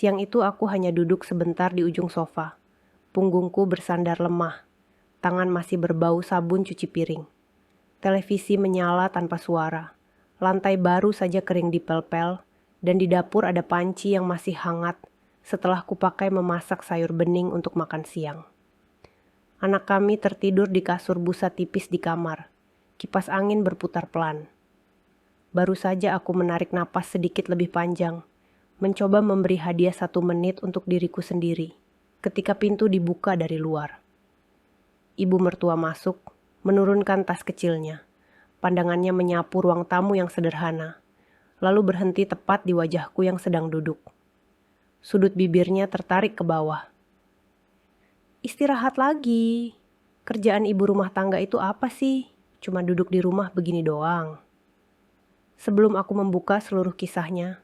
Siang itu aku hanya duduk sebentar di ujung sofa. Punggungku bersandar lemah. Tangan masih berbau sabun cuci piring. Televisi menyala tanpa suara. Lantai baru saja kering dipel-pel, dan di dapur ada panci yang masih hangat setelah kupakai memasak sayur bening untuk makan siang. Anak kami tertidur di kasur busa tipis di kamar. Kipas angin berputar pelan. Baru saja aku menarik napas sedikit lebih panjang, mencoba memberi hadiah 1 menit untuk diriku sendiri, ketika pintu dibuka dari luar. Ibu mertua masuk, menurunkan tas kecilnya. Pandangannya menyapu ruang tamu yang sederhana, lalu berhenti tepat di wajahku yang sedang duduk. Sudut bibirnya tertarik ke bawah. Istirahat lagi. Kerjaan ibu rumah tangga itu apa sih? Cuma duduk di rumah begini doang. Sebelum aku membuka seluruh kisahnya,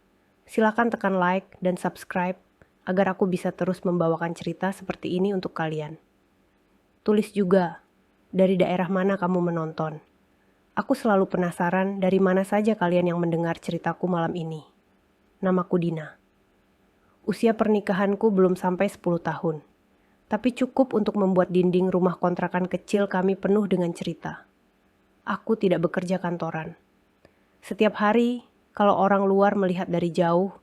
silakan tekan like dan subscribe agar aku bisa terus membawakan cerita seperti ini untuk kalian. Tulis juga, dari daerah mana kamu menonton. Aku selalu penasaran dari mana saja kalian yang mendengar ceritaku malam ini. Namaku Dina. Usia pernikahanku belum sampai 10 tahun, tapi cukup untuk membuat dinding rumah kontrakan kecil kami penuh dengan cerita. Aku tidak bekerja kantoran. Setiap hari, kalau orang luar melihat dari jauh,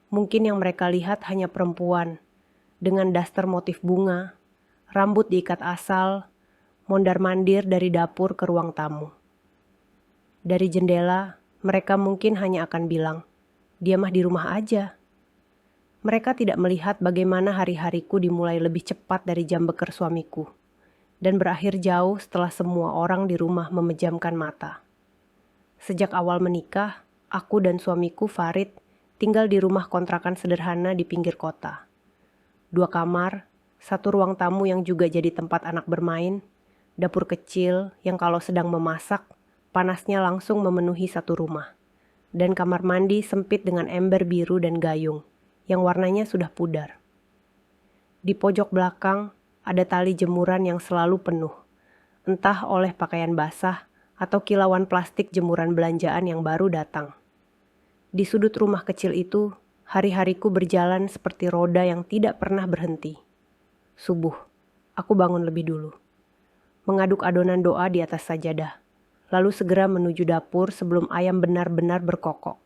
mungkin yang mereka lihat hanya perempuan dengan daster motif bunga, rambut diikat asal, mondar-mandir dari dapur ke ruang tamu. Dari jendela, mereka mungkin hanya akan bilang, dia mah di rumah aja. Mereka tidak melihat bagaimana hari-hariku dimulai lebih cepat dari jam beker suamiku, dan berakhir jauh setelah semua orang di rumah memejamkan mata. Sejak awal menikah, aku dan suamiku Farid tinggal di rumah kontrakan sederhana di pinggir kota. 2 kamar, 1 ruang tamu yang juga jadi tempat anak bermain, dapur kecil yang kalau sedang memasak, panasnya langsung memenuhi 1 rumah, dan kamar mandi sempit dengan ember biru dan gayung, yang warnanya sudah pudar. Di pojok belakang, ada tali jemuran yang selalu penuh, entah oleh pakaian basah atau kilauan plastik jemuran belanjaan yang baru datang. Di sudut rumah kecil itu, hari-hariku berjalan seperti roda yang tidak pernah berhenti. Subuh, aku bangun lebih dulu. Mengaduk adonan doa di atas sajadah, lalu segera menuju dapur sebelum ayam benar-benar berkokok.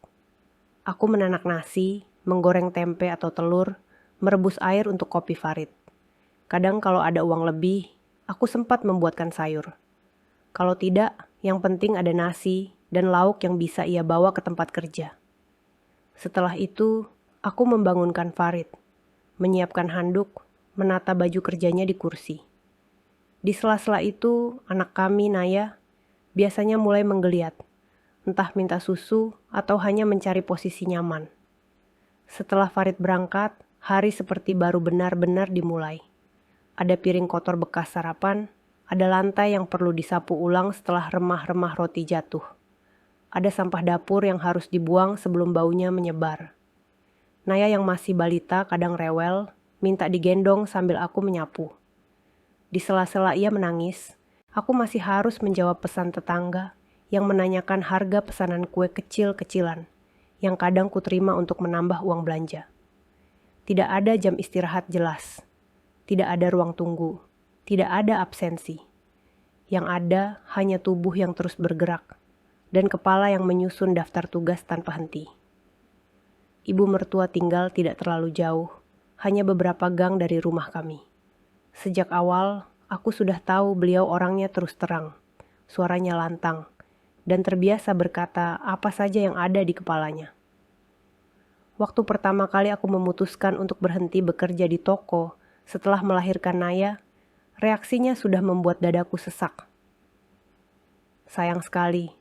Aku menanak nasi, menggoreng tempe atau telur, merebus air untuk kopi Farid. Kadang kalau ada uang lebih, aku sempat membuatkan sayur. Kalau tidak, yang penting ada nasi dan lauk yang bisa ia bawa ke tempat kerja. Setelah itu, aku membangunkan Farid, menyiapkan handuk, menata baju kerjanya di kursi. Di sela-sela itu, anak kami, Naya, biasanya mulai menggeliat, entah minta susu atau hanya mencari posisi nyaman. Setelah Farid berangkat, hari seperti baru benar-benar dimulai. Ada piring kotor bekas sarapan, ada lantai yang perlu disapu ulang setelah remah-remah roti jatuh. Ada sampah dapur yang harus dibuang sebelum baunya menyebar. Naya yang masih balita kadang rewel, minta digendong sambil aku menyapu. Di sela-sela ia menangis, aku masih harus menjawab pesan tetangga yang menanyakan harga pesanan kue kecil-kecilan yang kadang kuterima untuk menambah uang belanja. Tidak ada jam istirahat jelas, tidak ada ruang tunggu, tidak ada absensi. Yang ada hanya tubuh yang terus bergerak dan kepala yang menyusun daftar tugas tanpa henti. Ibu mertua tinggal tidak terlalu jauh, hanya beberapa gang dari rumah kami. Sejak awal, aku sudah tahu beliau orangnya terus terang, suaranya lantang, dan terbiasa berkata apa saja yang ada di kepalanya. Waktu pertama kali aku memutuskan untuk berhenti bekerja di toko setelah melahirkan Naya, reaksinya sudah membuat dadaku sesak. Sayang sekali,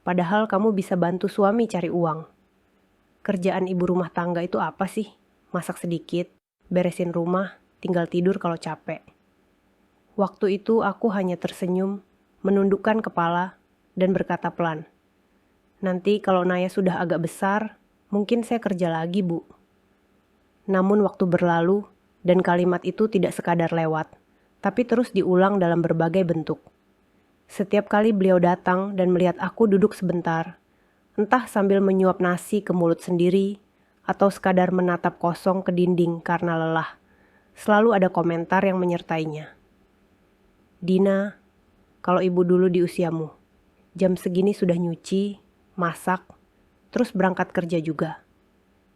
padahal kamu bisa bantu suami cari uang. Kerjaan ibu rumah tangga itu apa sih? Masak sedikit, beresin rumah, tinggal tidur kalau capek. Waktu itu aku hanya tersenyum, menundukkan kepala, dan berkata pelan, nanti kalau Naya sudah agak besar, mungkin saya kerja lagi, Bu. Namun waktu berlalu, dan kalimat itu tidak sekadar lewat, tapi terus diulang dalam berbagai bentuk. Setiap kali beliau datang dan melihat aku duduk sebentar, entah sambil menyuap nasi ke mulut sendiri, atau sekadar menatap kosong ke dinding karena lelah, selalu ada komentar yang menyertainya. Dina, kalau ibu dulu di usiamu, jam segini sudah nyuci, masak, terus berangkat kerja juga.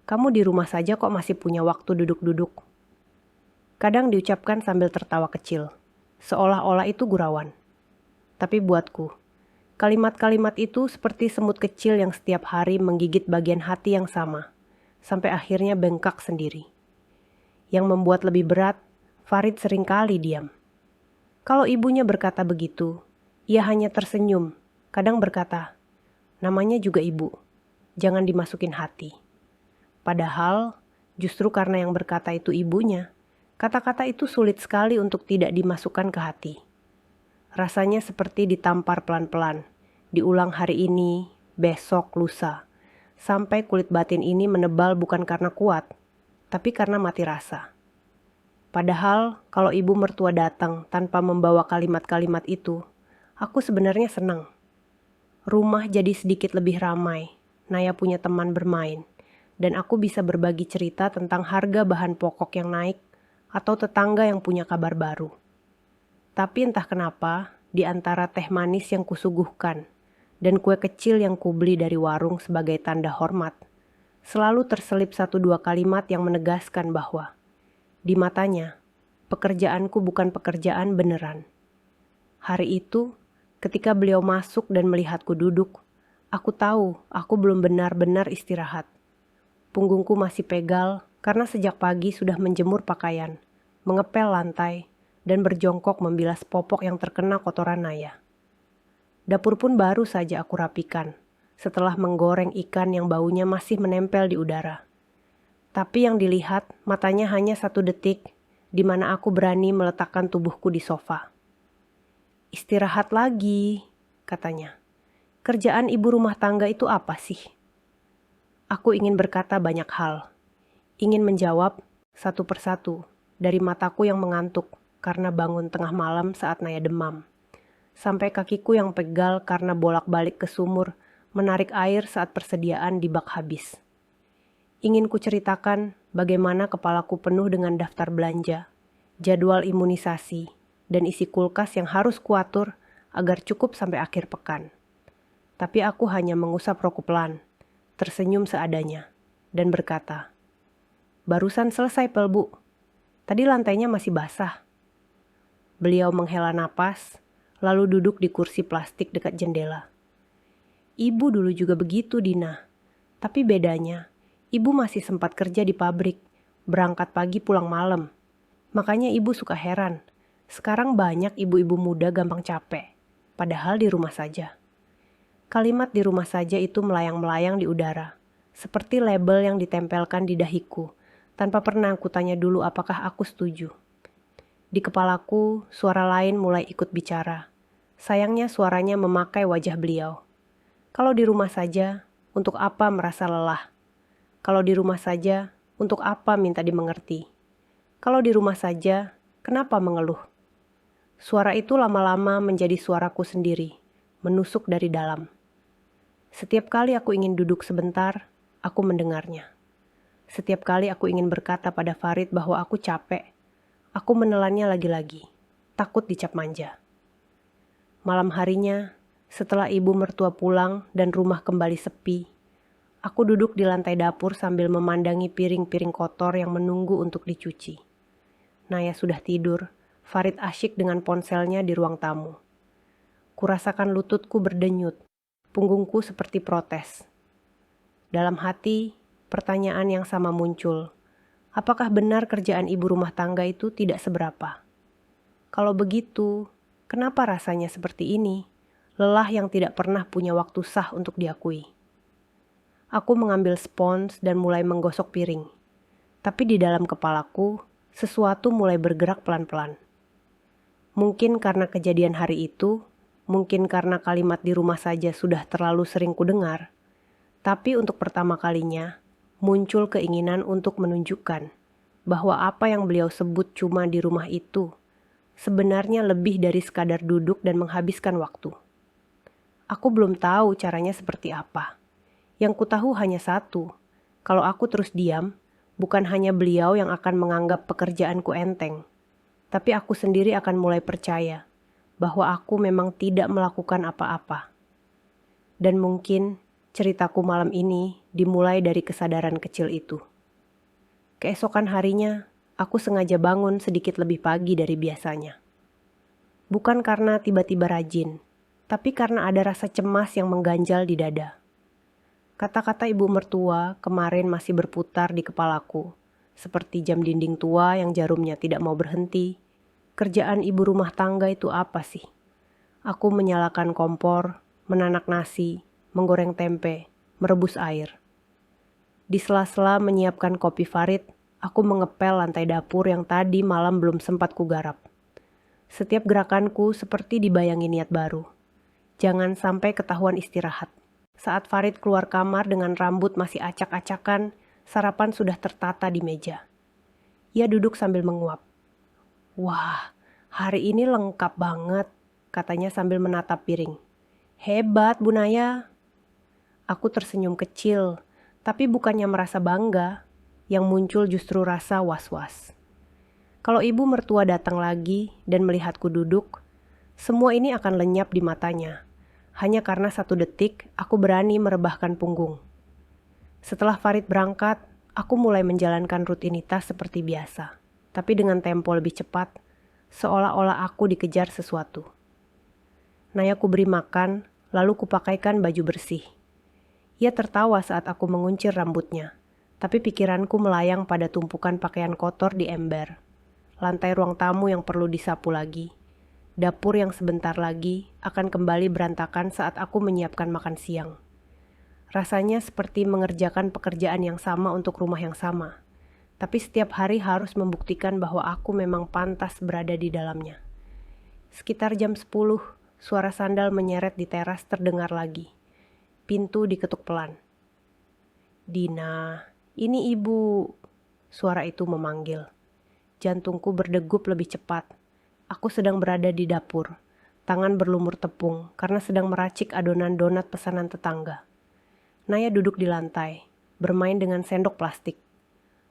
Kamu di rumah saja kok masih punya waktu duduk-duduk. Kadang diucapkan sambil tertawa kecil, seolah-olah itu gurauan. Tapi buatku, kalimat-kalimat itu seperti semut kecil yang setiap hari menggigit bagian hati yang sama, sampai akhirnya bengkak sendiri. Yang membuat lebih berat, Farid seringkali diam. Kalau ibunya berkata begitu, ia hanya tersenyum, kadang berkata, namanya juga ibu, jangan dimasukin hati. Padahal, justru karena yang berkata itu ibunya, kata-kata itu sulit sekali untuk tidak dimasukkan ke hati. Rasanya seperti ditampar pelan-pelan, diulang hari ini, besok, lusa, sampai kulit batin ini menebal bukan karena kuat, tapi karena mati rasa. Padahal, kalau ibu mertua datang tanpa membawa kalimat-kalimat itu, aku sebenarnya senang. Rumah jadi sedikit lebih ramai, Naya punya teman bermain, dan aku bisa berbagi cerita tentang harga bahan pokok yang naik atau tetangga yang punya kabar baru. Tapi entah kenapa, di antara teh manis yang kusuguhkan dan kue kecil yang kubeli dari warung sebagai tanda hormat, selalu terselip 1-2 kalimat yang menegaskan bahwa di matanya, pekerjaanku bukan pekerjaan beneran. Hari itu, ketika beliau masuk dan melihatku duduk, aku tahu aku belum benar-benar istirahat. Punggungku masih pegal karena sejak pagi sudah menjemur pakaian, mengepel lantai, dan berjongkok membilas popok yang terkena kotoran Naya. Dapur pun baru saja aku rapikan, setelah menggoreng ikan yang baunya masih menempel di udara. Tapi yang dilihat matanya hanya 1 detik, di mana aku berani meletakkan tubuhku di sofa. Istirahat lagi, katanya. Kerjaan ibu rumah tangga itu apa sih? Aku ingin berkata banyak hal. Ingin menjawab satu persatu dari mataku yang mengantuk karena bangun tengah malam saat Naya demam. Sampai kakiku yang pegal karena bolak-balik ke sumur menarik air saat persediaan di bak habis. Ingin ku ceritakan bagaimana kepalaku penuh dengan daftar belanja, jadwal imunisasi, dan isi kulkas yang harus kuatur agar cukup sampai akhir pekan. Tapi aku hanya mengusap rokok pelan, tersenyum seadanya, dan berkata, barusan selesai pel bu, tadi lantainya masih basah. Beliau menghela napas, lalu duduk di kursi plastik dekat jendela. Ibu dulu juga begitu Dina, tapi bedanya, ibu masih sempat kerja di pabrik, berangkat pagi pulang malam. Makanya ibu suka heran, sekarang banyak ibu-ibu muda gampang capek, padahal di rumah saja. Kalimat di rumah saja itu melayang-melayang di udara, seperti label yang ditempelkan di dahiku, tanpa pernah aku tanya dulu apakah aku setuju. Di kepalaku, suara lain mulai ikut bicara. Sayangnya suaranya memakai wajah beliau. Kalau di rumah saja, untuk apa merasa lelah? Kalau di rumah saja, untuk apa minta dimengerti? Kalau di rumah saja, kenapa mengeluh? Suara itu lama-lama menjadi suaraku sendiri, menusuk dari dalam. Setiap kali aku ingin duduk sebentar, aku mendengarnya. Setiap kali aku ingin berkata pada Farid bahwa aku capek, aku menelannya lagi-lagi, takut dicap manja. Malam harinya, setelah ibu mertua pulang dan rumah kembali sepi, aku duduk di lantai dapur sambil memandangi piring-piring kotor yang menunggu untuk dicuci. Naya sudah tidur, Farid asyik dengan ponselnya di ruang tamu. Kurasakan lututku berdenyut. Punggungku seperti protes. Dalam hati, pertanyaan yang sama muncul. Apakah benar kerjaan ibu rumah tangga itu tidak seberapa? Kalau begitu, kenapa rasanya seperti ini? Lelah yang tidak pernah punya waktu sah untuk diakui. Aku mengambil spons dan mulai menggosok piring. Tapi di dalam kepalaku, sesuatu mulai bergerak pelan-pelan. Mungkin karena kejadian hari itu, mungkin karena kalimat di rumah saja sudah terlalu sering kudengar, tapi untuk pertama kalinya muncul keinginan untuk menunjukkan bahwa apa yang beliau sebut cuma di rumah itu sebenarnya lebih dari sekadar duduk dan menghabiskan waktu. Aku belum tahu caranya seperti apa. Yang kutahu hanya satu, Kalau aku terus diam, bukan hanya beliau yang akan menganggap pekerjaanku enteng, tapi aku sendiri akan mulai percaya bahwa aku memang tidak melakukan apa-apa. Dan mungkin ceritaku malam ini dimulai dari kesadaran kecil itu. Keesokan harinya, aku sengaja bangun sedikit lebih pagi dari biasanya. Bukan karena tiba-tiba rajin, tapi karena ada rasa cemas yang mengganjal di dada. Kata-kata ibu mertua kemarin masih berputar di kepalaku, seperti jam dinding tua yang jarumnya tidak mau berhenti. Kerjaan ibu rumah tangga itu apa sih? Aku menyalakan kompor, menanak nasi, menggoreng tempe, merebus air. Di sela-sela menyiapkan kopi Farid, aku mengepel lantai dapur yang tadi malam belum sempat kugarap. Setiap gerakanku seperti dibayangi niat baru. Jangan sampai ketahuan istirahat. Saat Farid keluar kamar dengan rambut masih acak-acakan, sarapan sudah tertata di meja. Ia duduk sambil menguap. "Wah, hari ini lengkap banget," katanya sambil menatap piring. "Hebat, Bu Naya." Aku tersenyum kecil, tapi bukannya merasa bangga, yang muncul justru rasa was-was. Kalau ibu mertua datang lagi dan melihatku duduk, semua ini akan lenyap di matanya. Hanya karena 1 detik aku berani merebahkan punggung. Setelah Farid berangkat, aku mulai menjalankan rutinitas seperti biasa, tapi dengan tempo lebih cepat, seolah-olah aku dikejar sesuatu. Naya ku beri makan, lalu kupakaikan baju bersih. Ia tertawa saat aku menguncir rambutnya, tapi pikiranku melayang pada tumpukan pakaian kotor di ember, lantai ruang tamu yang perlu disapu lagi, dapur yang sebentar lagi akan kembali berantakan saat aku menyiapkan makan siang. Rasanya seperti mengerjakan pekerjaan yang sama untuk rumah yang sama, tapi setiap hari harus membuktikan bahwa aku memang pantas berada di dalamnya. Sekitar jam 10, suara sandal menyeret di teras terdengar lagi. Pintu diketuk pelan. "Dina, ini ibu," suara itu memanggil. Jantungku berdegup lebih cepat. Aku sedang berada di dapur, tangan berlumur tepung karena sedang meracik adonan donat pesanan tetangga. Naya duduk di lantai, bermain dengan sendok plastik.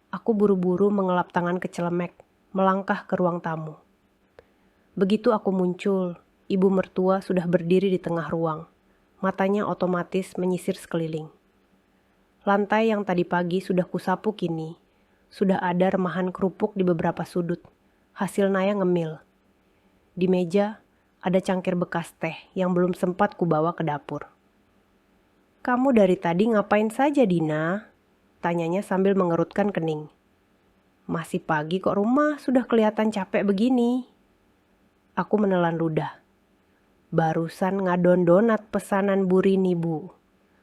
Aku buru-buru mengelap tangan kecelemek, melangkah ke ruang tamu. Begitu aku muncul, ibu mertua sudah berdiri di tengah ruang. Matanya otomatis menyisir sekeliling. Lantai yang tadi pagi sudah kusapu kini, sudah ada remahan kerupuk di beberapa sudut. Hasil Naya ngemil. Di meja, ada cangkir bekas teh yang belum sempat kubawa ke dapur. "Kamu dari tadi ngapain saja, Dina?" tanyanya sambil mengerutkan kening. "Masih pagi kok rumah sudah kelihatan capek begini." Aku menelan ludah. "Barusan ngadon donat pesanan Bu Rini, Bu.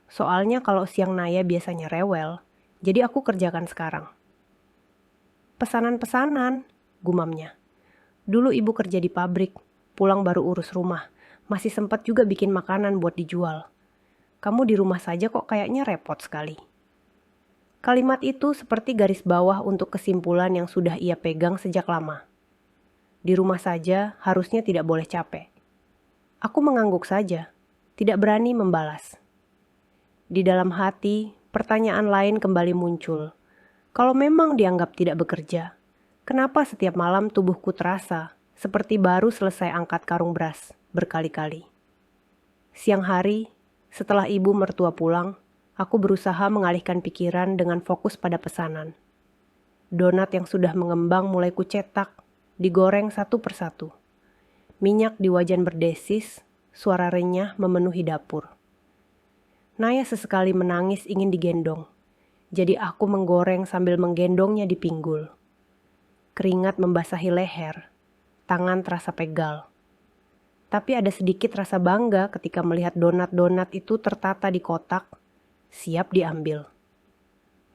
Soalnya kalau siang Naya biasanya rewel, jadi aku kerjakan sekarang." "Pesanan-pesanan," gumamnya. "Dulu ibu kerja di pabrik, pulang baru urus rumah, masih sempat juga bikin makanan buat dijual. Kamu di rumah saja kok kayaknya repot sekali." Kalimat itu seperti garis bawah untuk kesimpulan yang sudah ia pegang sejak lama. Di rumah saja harusnya tidak boleh capek. Aku mengangguk saja, tidak berani membalas. Di dalam hati, pertanyaan lain kembali muncul. Kalau memang dianggap tidak bekerja, kenapa setiap malam tubuhku terasa seperti baru selesai angkat karung beras berkali-kali? Siang hari, setelah ibu mertua pulang, aku berusaha mengalihkan pikiran dengan fokus pada pesanan. Donat yang sudah mengembang mulai kucetak, digoreng satu persatu. Minyak di wajan berdesis, suara renyah memenuhi dapur. Naya sesekali menangis ingin digendong, jadi aku menggoreng sambil menggendongnya di pinggul. Keringat membasahi leher, tangan terasa pegal. Tapi ada sedikit rasa bangga ketika melihat donat-donat itu tertata di kotak, siap diambil.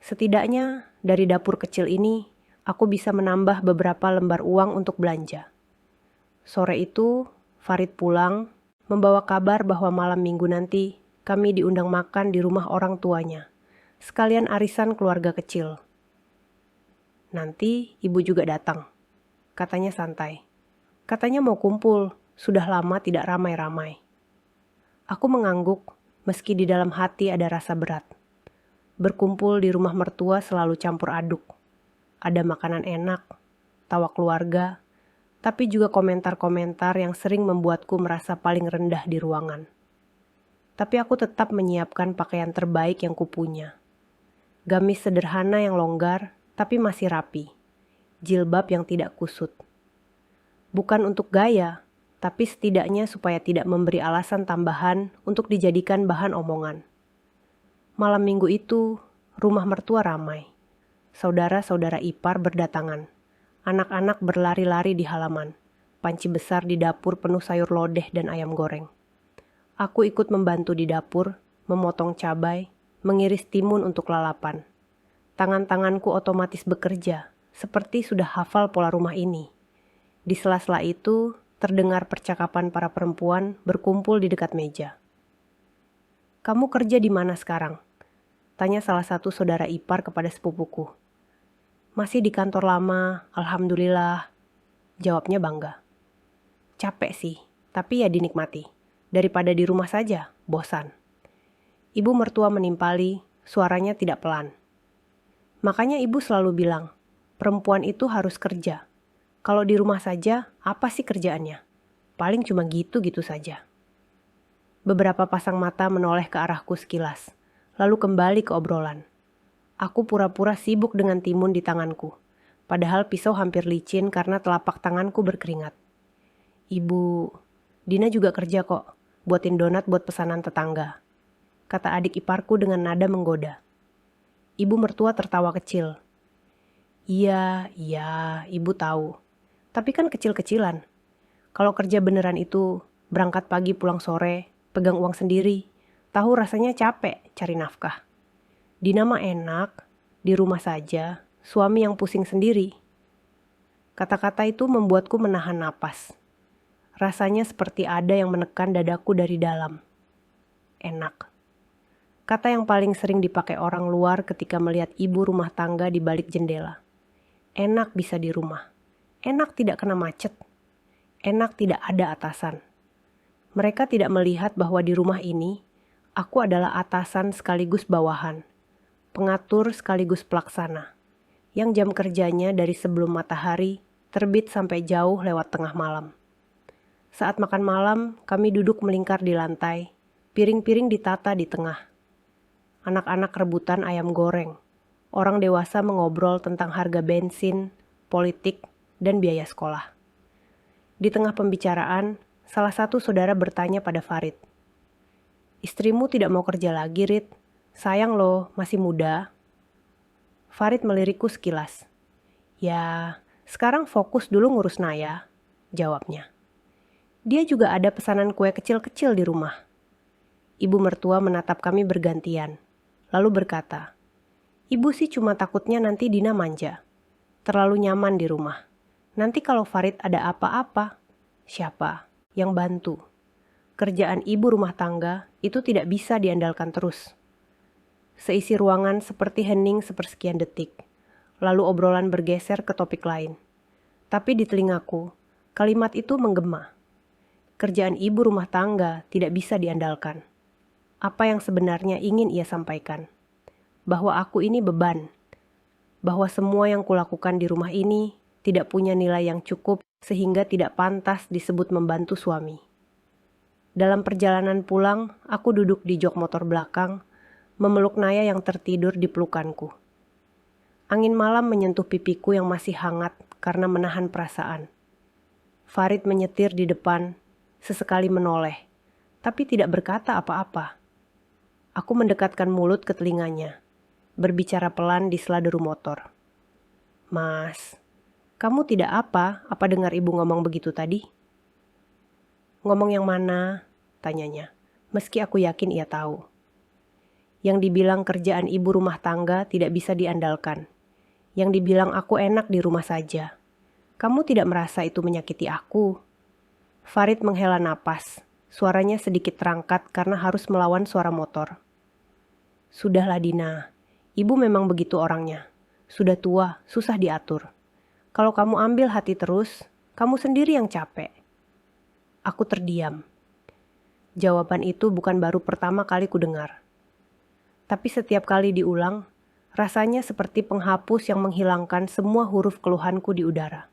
Setidaknya dari dapur kecil ini, aku bisa menambah beberapa lembar uang untuk belanja. Sore itu, Farid pulang, membawa kabar bahwa malam minggu nanti kami diundang makan di rumah orang tuanya, sekalian arisan keluarga kecil. "Nanti ibu juga datang," katanya santai. Katanya mau kumpul, sudah lama tidak ramai-ramai. Aku mengangguk, meski di dalam hati ada rasa berat. Berkumpul di rumah mertua selalu campur aduk. Ada makanan enak, tawa keluarga, tapi juga komentar-komentar yang sering membuatku merasa paling rendah di ruangan. Tapi aku tetap menyiapkan pakaian terbaik yang kupunya. Gamis sederhana yang longgar, tapi masih rapi. Jilbab yang tidak kusut. Bukan untuk gaya, tapi setidaknya supaya tidak memberi alasan tambahan untuk dijadikan bahan omongan. Malam minggu itu, rumah mertua ramai. Saudara-saudara ipar berdatangan. Anak-anak berlari-lari di halaman. Panci besar di dapur penuh sayur lodeh dan ayam goreng. Aku ikut membantu di dapur, memotong cabai, mengiris timun untuk lalapan. Tangan-tanganku otomatis bekerja, seperti sudah hafal pola rumah ini. Di sela-sela itu, terdengar percakapan para perempuan berkumpul di dekat meja. "Kamu kerja di mana sekarang?" tanya salah satu saudara ipar kepada sepupuku. "Masih di kantor lama, alhamdulillah," jawabnya bangga. "Capek sih, tapi ya dinikmati. Daripada di rumah saja, bosan." Ibu mertua menimpali, suaranya tidak pelan. "Makanya ibu selalu bilang, perempuan itu harus kerja. Kalau di rumah saja, apa sih kerjaannya? Paling cuma gitu-gitu saja." Beberapa pasang mata menoleh ke arahku sekilas, lalu kembali ke obrolan. Aku pura-pura sibuk dengan timun di tanganku, padahal pisau hampir licin karena telapak tanganku berkeringat. "Ibu, Dina juga kerja kok, buatin donat buat pesanan tetangga," kata adik iparku dengan nada menggoda. Ibu mertua tertawa kecil. Iya, ibu tahu. Tapi kan kecil-kecilan. Kalau kerja beneran itu, berangkat pagi pulang sore, pegang uang sendiri, tahu rasanya capek cari nafkah. Dina mah enak, di rumah saja, suami yang pusing sendiri. Kata-kata itu membuatku menahan napas. Rasanya seperti ada yang menekan dadaku dari dalam. Enak. Kata yang paling sering dipakai orang luar ketika melihat ibu rumah tangga di balik jendela. Enak bisa di rumah. Enak tidak kena macet. Enak tidak ada atasan. Mereka tidak melihat bahwa di rumah ini, aku adalah atasan sekaligus bawahan. Pengatur sekaligus pelaksana. Yang jam kerjanya dari sebelum matahari terbit sampai jauh lewat tengah malam. Saat makan malam, kami duduk melingkar di lantai. Piring-piring ditata di tengah. Anak-anak rebutan ayam goreng. Orang dewasa mengobrol tentang harga bensin, politik, dan biaya sekolah. Di tengah pembicaraan, salah satu saudara bertanya pada Farid. "Istrimu tidak mau kerja lagi, Rit? Sayang loh, masih muda." Farid melirikku sekilas. "Ya, sekarang fokus dulu ngurus Naya," jawabnya. "Dia juga ada pesanan kue kecil-kecil di rumah." Ibu mertua menatap kami bergantian, lalu berkata, "Ibu sih cuma takutnya nanti Dina manja. Terlalu nyaman di rumah. Nanti kalau Farid ada apa-apa, siapa yang bantu? Kerjaan ibu rumah tangga itu tidak bisa diandalkan terus." Seisi ruangan seperti hening sepersekian detik. Lalu obrolan bergeser ke topik lain. Tapi di telingaku, kalimat itu menggema. Kerjaan ibu rumah tangga tidak bisa diandalkan. Apa yang sebenarnya ingin ia sampaikan? Bahwa aku ini beban. Bahwa semua yang kulakukan di rumah ini tidak punya nilai yang cukup sehingga tidak pantas disebut membantu suami. Dalam perjalanan pulang, aku duduk di jok motor belakang, memeluk Naya yang tertidur di pelukanku. Angin malam menyentuh pipiku yang masih hangat karena menahan perasaan. Farid menyetir di depan, sesekali menoleh, tapi tidak berkata apa-apa. Aku mendekatkan mulut ke telinganya, berbicara pelan di sela deru motor. "Mas, kamu tidak apa dengar ibu ngomong begitu tadi?" "Ngomong yang mana?" tanyanya, meski aku yakin ia tahu. Yang dibilang kerjaan ibu rumah tangga tidak bisa diandalkan. Yang dibilang aku enak di rumah saja. Kamu tidak merasa itu menyakiti aku? Farid menghela napas. Suaranya sedikit terangkat karena harus melawan suara motor. "Sudahlah Dina, ibu memang begitu orangnya. Sudah tua, susah diatur. Kalau kamu ambil hati terus, kamu sendiri yang capek." Aku terdiam. Jawaban itu bukan baru pertama kali ku dengar. Tapi setiap kali diulang, rasanya seperti penghapus yang menghilangkan semua huruf keluhanku di udara.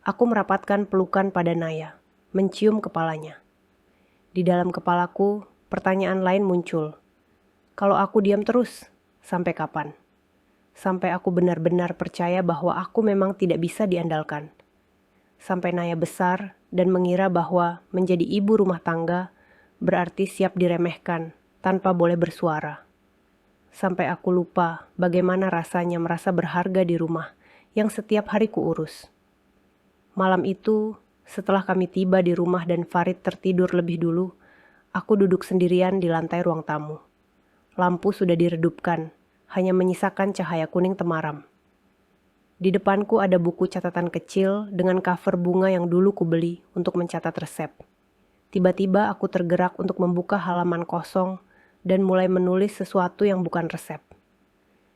Aku merapatkan pelukan pada Naya, mencium kepalanya. Di dalam kepalaku, pertanyaan lain muncul. Kalau aku diam terus, sampai kapan? Sampai aku benar-benar percaya bahwa aku memang tidak bisa diandalkan. Sampai Naya besar dan mengira bahwa menjadi ibu rumah tangga berarti siap diremehkan tanpa boleh bersuara. Sampai aku lupa bagaimana rasanya merasa berharga di rumah yang setiap hari kuurus. Malam itu, setelah kami tiba di rumah dan Farid tertidur lebih dulu, aku duduk sendirian di lantai ruang tamu. Lampu sudah diredupkan, hanya menyisakan cahaya kuning temaram. Di depanku ada buku catatan kecil dengan cover bunga yang dulu kubeli untuk mencatat resep. Tiba-tiba aku tergerak untuk membuka halaman kosong dan mulai menulis sesuatu yang bukan resep.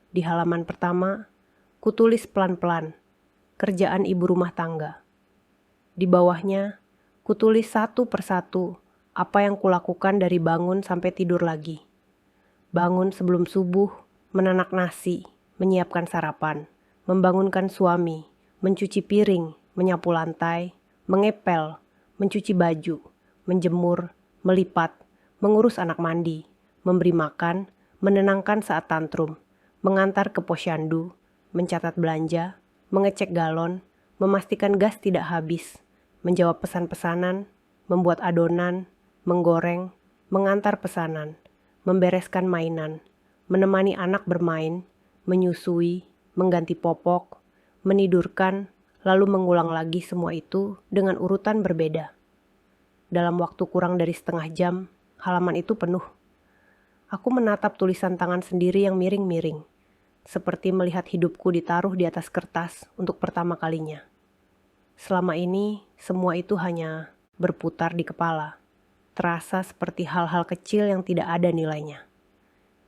Di halaman pertama, kutulis pelan-pelan, kerjaan ibu rumah tangga. Di bawahnya, kutulis satu persatu apa yang kulakukan dari bangun sampai tidur lagi. Bangun sebelum subuh, menanak nasi, menyiapkan sarapan, membangunkan suami, mencuci piring, menyapu lantai, mengepel, mencuci baju, menjemur, melipat, mengurus anak mandi, memberi makan, menenangkan saat tantrum, mengantar ke posyandu, mencatat belanja, mengecek galon, memastikan gas tidak habis, menjawab pesan-pesanan, membuat adonan, menggoreng, mengantar pesanan, membereskan mainan, menemani anak bermain, menyusui, mengganti popok, menidurkan, lalu mengulang lagi semua itu dengan urutan berbeda. Dalam waktu kurang dari setengah jam, halaman itu penuh. Aku menatap tulisan tangan sendiri yang miring-miring, seperti melihat hidupku ditaruh di atas kertas untuk pertama kalinya. Selama ini, semua itu hanya berputar di kepala, terasa seperti hal-hal kecil yang tidak ada nilainya.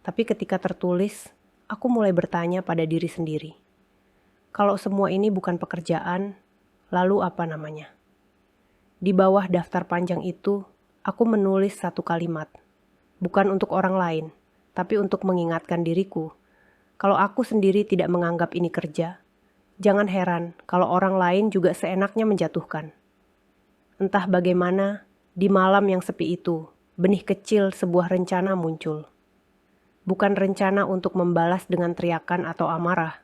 Tapi ketika tertulis, aku mulai bertanya pada diri sendiri. Kalau semua ini bukan pekerjaan, lalu apa namanya? Di bawah daftar panjang itu, aku menulis satu kalimat. Bukan untuk orang lain, tapi untuk mengingatkan diriku. Kalau aku sendiri tidak menganggap ini kerja, jangan heran kalau orang lain juga seenaknya menjatuhkan. Entah bagaimana, di malam yang sepi itu, benih kecil sebuah rencana muncul. Bukan rencana untuk membalas dengan teriakan atau amarah,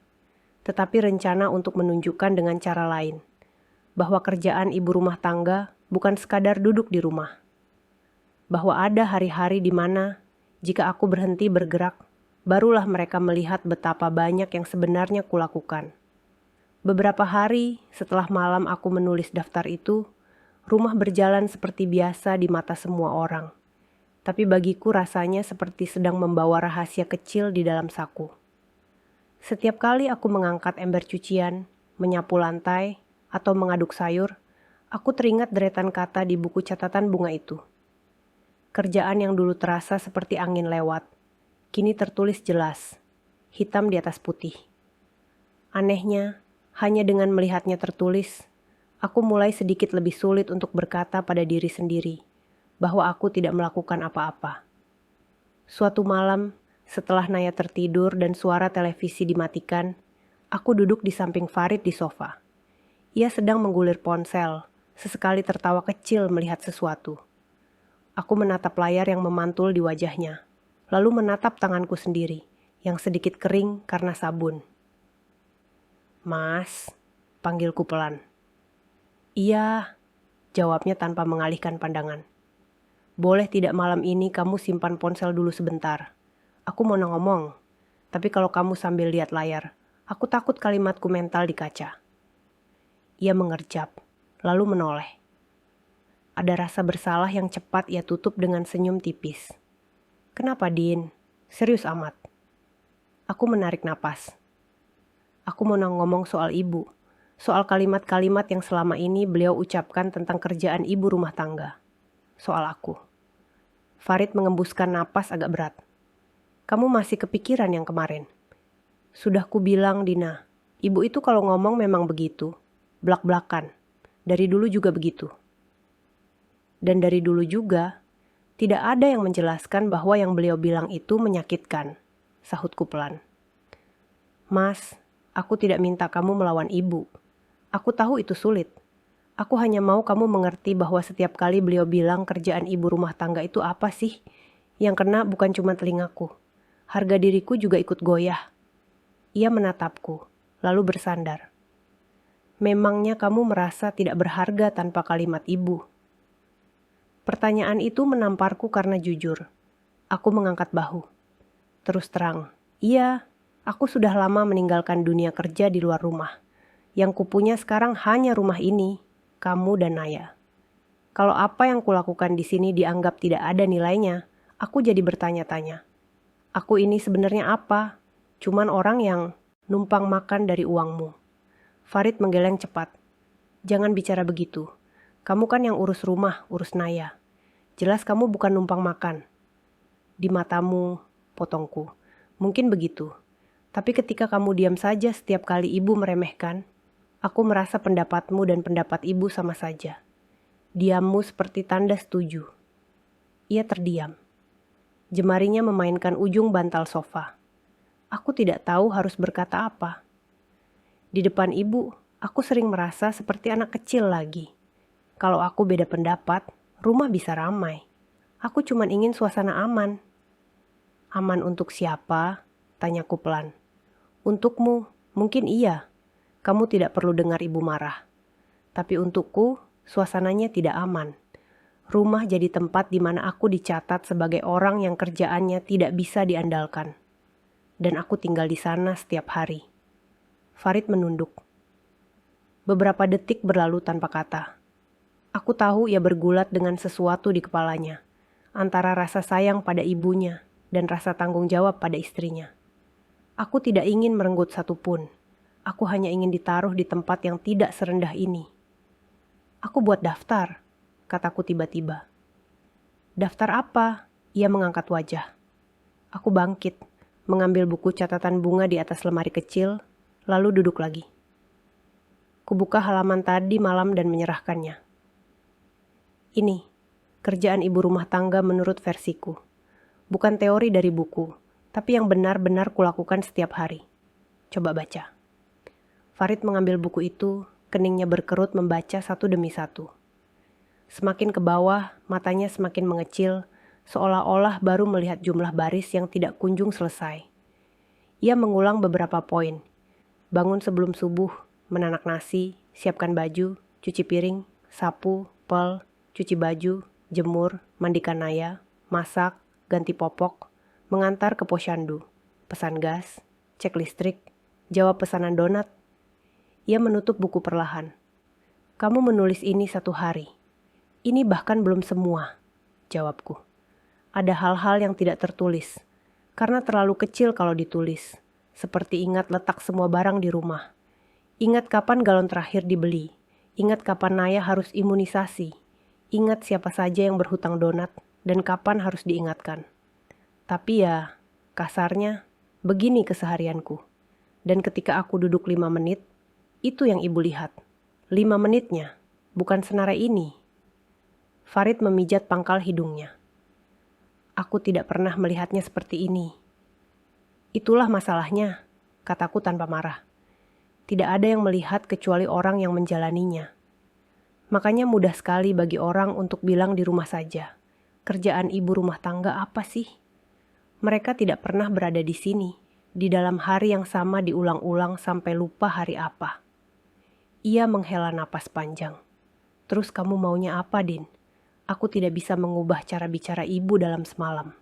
tetapi rencana untuk menunjukkan dengan cara lain, bahwa kerjaan ibu rumah tangga bukan sekadar duduk di rumah. Bahwa ada hari-hari di mana, jika aku berhenti bergerak, barulah mereka melihat betapa banyak yang sebenarnya kulakukan. Beberapa hari setelah malam aku menulis daftar itu, rumah berjalan seperti biasa di mata semua orang. Tapi bagiku rasanya seperti sedang membawa rahasia kecil di dalam saku. Setiap kali aku mengangkat ember cucian, menyapu lantai, atau mengaduk sayur, aku teringat deretan kata di buku catatan bunga itu. Kerjaan yang dulu terasa seperti angin lewat, kini tertulis jelas, hitam di atas putih. Anehnya, hanya dengan melihatnya tertulis, aku mulai sedikit lebih sulit untuk berkata pada diri sendiri bahwa aku tidak melakukan apa-apa. Suatu malam, setelah Naya tertidur dan suara televisi dimatikan, aku duduk di samping Farid di sofa. Ia sedang menggulir ponsel, sesekali tertawa kecil melihat sesuatu. Aku menatap layar yang memantul di wajahnya, lalu menatap tanganku sendiri, yang sedikit kering karena sabun. "Mas," panggilku pelan. "Iya," jawabnya tanpa mengalihkan pandangan. "Boleh tidak malam ini kamu simpan ponsel dulu sebentar? Aku mau ngomong, tapi kalau kamu sambil lihat layar, aku takut kalimatku mental di kaca." Ia mengerjap, lalu menoleh. Ada rasa bersalah yang cepat ia tutup dengan senyum tipis. "Kenapa, Din? Serius amat?" Aku menarik napas. Aku mau ngomong soal ibu, soal kalimat-kalimat yang selama ini beliau ucapkan tentang kerjaan ibu rumah tangga. Soal aku. Farid mengembuskan napas agak berat. "Kamu masih kepikiran yang kemarin?" "Sudah kubilang, Dina, ibu itu kalau ngomong memang begitu, blak-blakan. Dari dulu juga begitu." "Dan dari dulu juga, Tidak ada yang menjelaskan bahwa yang beliau bilang itu menyakitkan, sahutku pelan. Mas, aku tidak minta kamu melawan ibu. Aku tahu itu sulit. Aku hanya mau kamu mengerti bahwa setiap kali beliau bilang kerjaan ibu rumah tangga itu apa sih, yang kena bukan cuma telingaku. Harga diriku juga ikut goyah. Ia menatapku, lalu bersandar. Memangnya kamu merasa tidak berharga tanpa kalimat ibu? Pertanyaan itu menamparku karena jujur. Aku mengangkat bahu. Terus terang, iya, aku sudah lama meninggalkan dunia kerja di luar rumah. Yang kupunya sekarang hanya rumah ini, kamu dan Naya. Kalau apa yang kulakukan di sini dianggap tidak ada nilainya, aku jadi bertanya-tanya. Aku ini sebenarnya apa? Cuman orang yang numpang makan dari uangmu. Farid menggeleng cepat. Jangan bicara begitu. Kamu kan yang urus rumah, urus Naya. Jelas kamu bukan numpang makan. Di matamu, potongku. Mungkin begitu. Tapi ketika kamu diam saja setiap kali ibu meremehkan, aku merasa pendapatmu dan pendapat ibu sama saja. Diammu seperti tanda setuju. Ia terdiam. Jemarinya memainkan ujung bantal sofa. Aku tidak tahu harus berkata apa. Di depan ibu, aku sering merasa seperti anak kecil lagi. Kalau aku beda pendapat, rumah bisa ramai. Aku cuma ingin suasana aman. Aman untuk siapa? Tanyaku pelan. Untukmu, mungkin iya. Kamu tidak perlu dengar ibu marah. Tapi untukku, suasananya tidak aman. Rumah jadi tempat di mana aku dicatat sebagai orang yang kerjaannya tidak bisa diandalkan. Dan aku tinggal di sana setiap hari. Farid menunduk. Beberapa detik berlalu tanpa kata. Aku tahu ia bergulat dengan sesuatu di kepalanya, antara rasa sayang pada ibunya dan rasa tanggung jawab pada istrinya. Aku tidak ingin merenggut satupun. Aku hanya ingin ditaruh di tempat yang tidak serendah ini. Aku buat daftar, kataku tiba-tiba. Daftar apa? Ia mengangkat wajah. Aku bangkit, mengambil buku catatan bunga di atas lemari kecil, lalu duduk lagi. Kubuka halaman tadi malam dan menyerahkannya. Ini, kerjaan ibu rumah tangga menurut versiku. Bukan teori dari buku, tapi yang benar-benar kulakukan setiap hari. Coba baca. Farid mengambil buku itu, keningnya berkerut membaca satu demi satu. Semakin ke bawah, matanya semakin mengecil, seolah-olah baru melihat jumlah baris yang tidak kunjung selesai. Ia mengulang beberapa poin. Bangun sebelum subuh, menanak nasi, siapkan baju, cuci piring, sapu, pel, cuci baju, jemur, mandikan Naya, masak, ganti popok, mengantar ke posyandu, pesan gas, cek listrik, jawab pesanan donat. Ia menutup buku perlahan. Kamu menulis ini 1 hari. Ini bahkan belum semua, jawabku. Ada hal-hal yang tidak tertulis, karena terlalu kecil kalau ditulis, seperti ingat letak semua barang di rumah. Ingat kapan galon terakhir dibeli, ingat kapan Naya harus imunisasi, ingat siapa saja yang berhutang donat, dan kapan harus diingatkan. Tapi ya, kasarnya, begini keseharianku. Dan ketika aku duduk 5 menit, itu yang ibu lihat. 5 menitnya, bukan senarai ini. Farid memijat pangkal hidungnya. Aku tidak pernah melihatnya seperti ini. Itulah masalahnya, kataku tanpa marah. Tidak ada yang melihat kecuali orang yang menjalaninya. Makanya mudah sekali bagi orang untuk bilang di rumah saja. Kerjaan ibu rumah tangga apa sih? Mereka tidak pernah berada di sini, di dalam hari yang sama diulang-ulang sampai lupa hari apa. Ia menghela napas panjang. Terus kamu maunya apa, Din? Aku tidak bisa mengubah cara bicara ibu dalam semalam.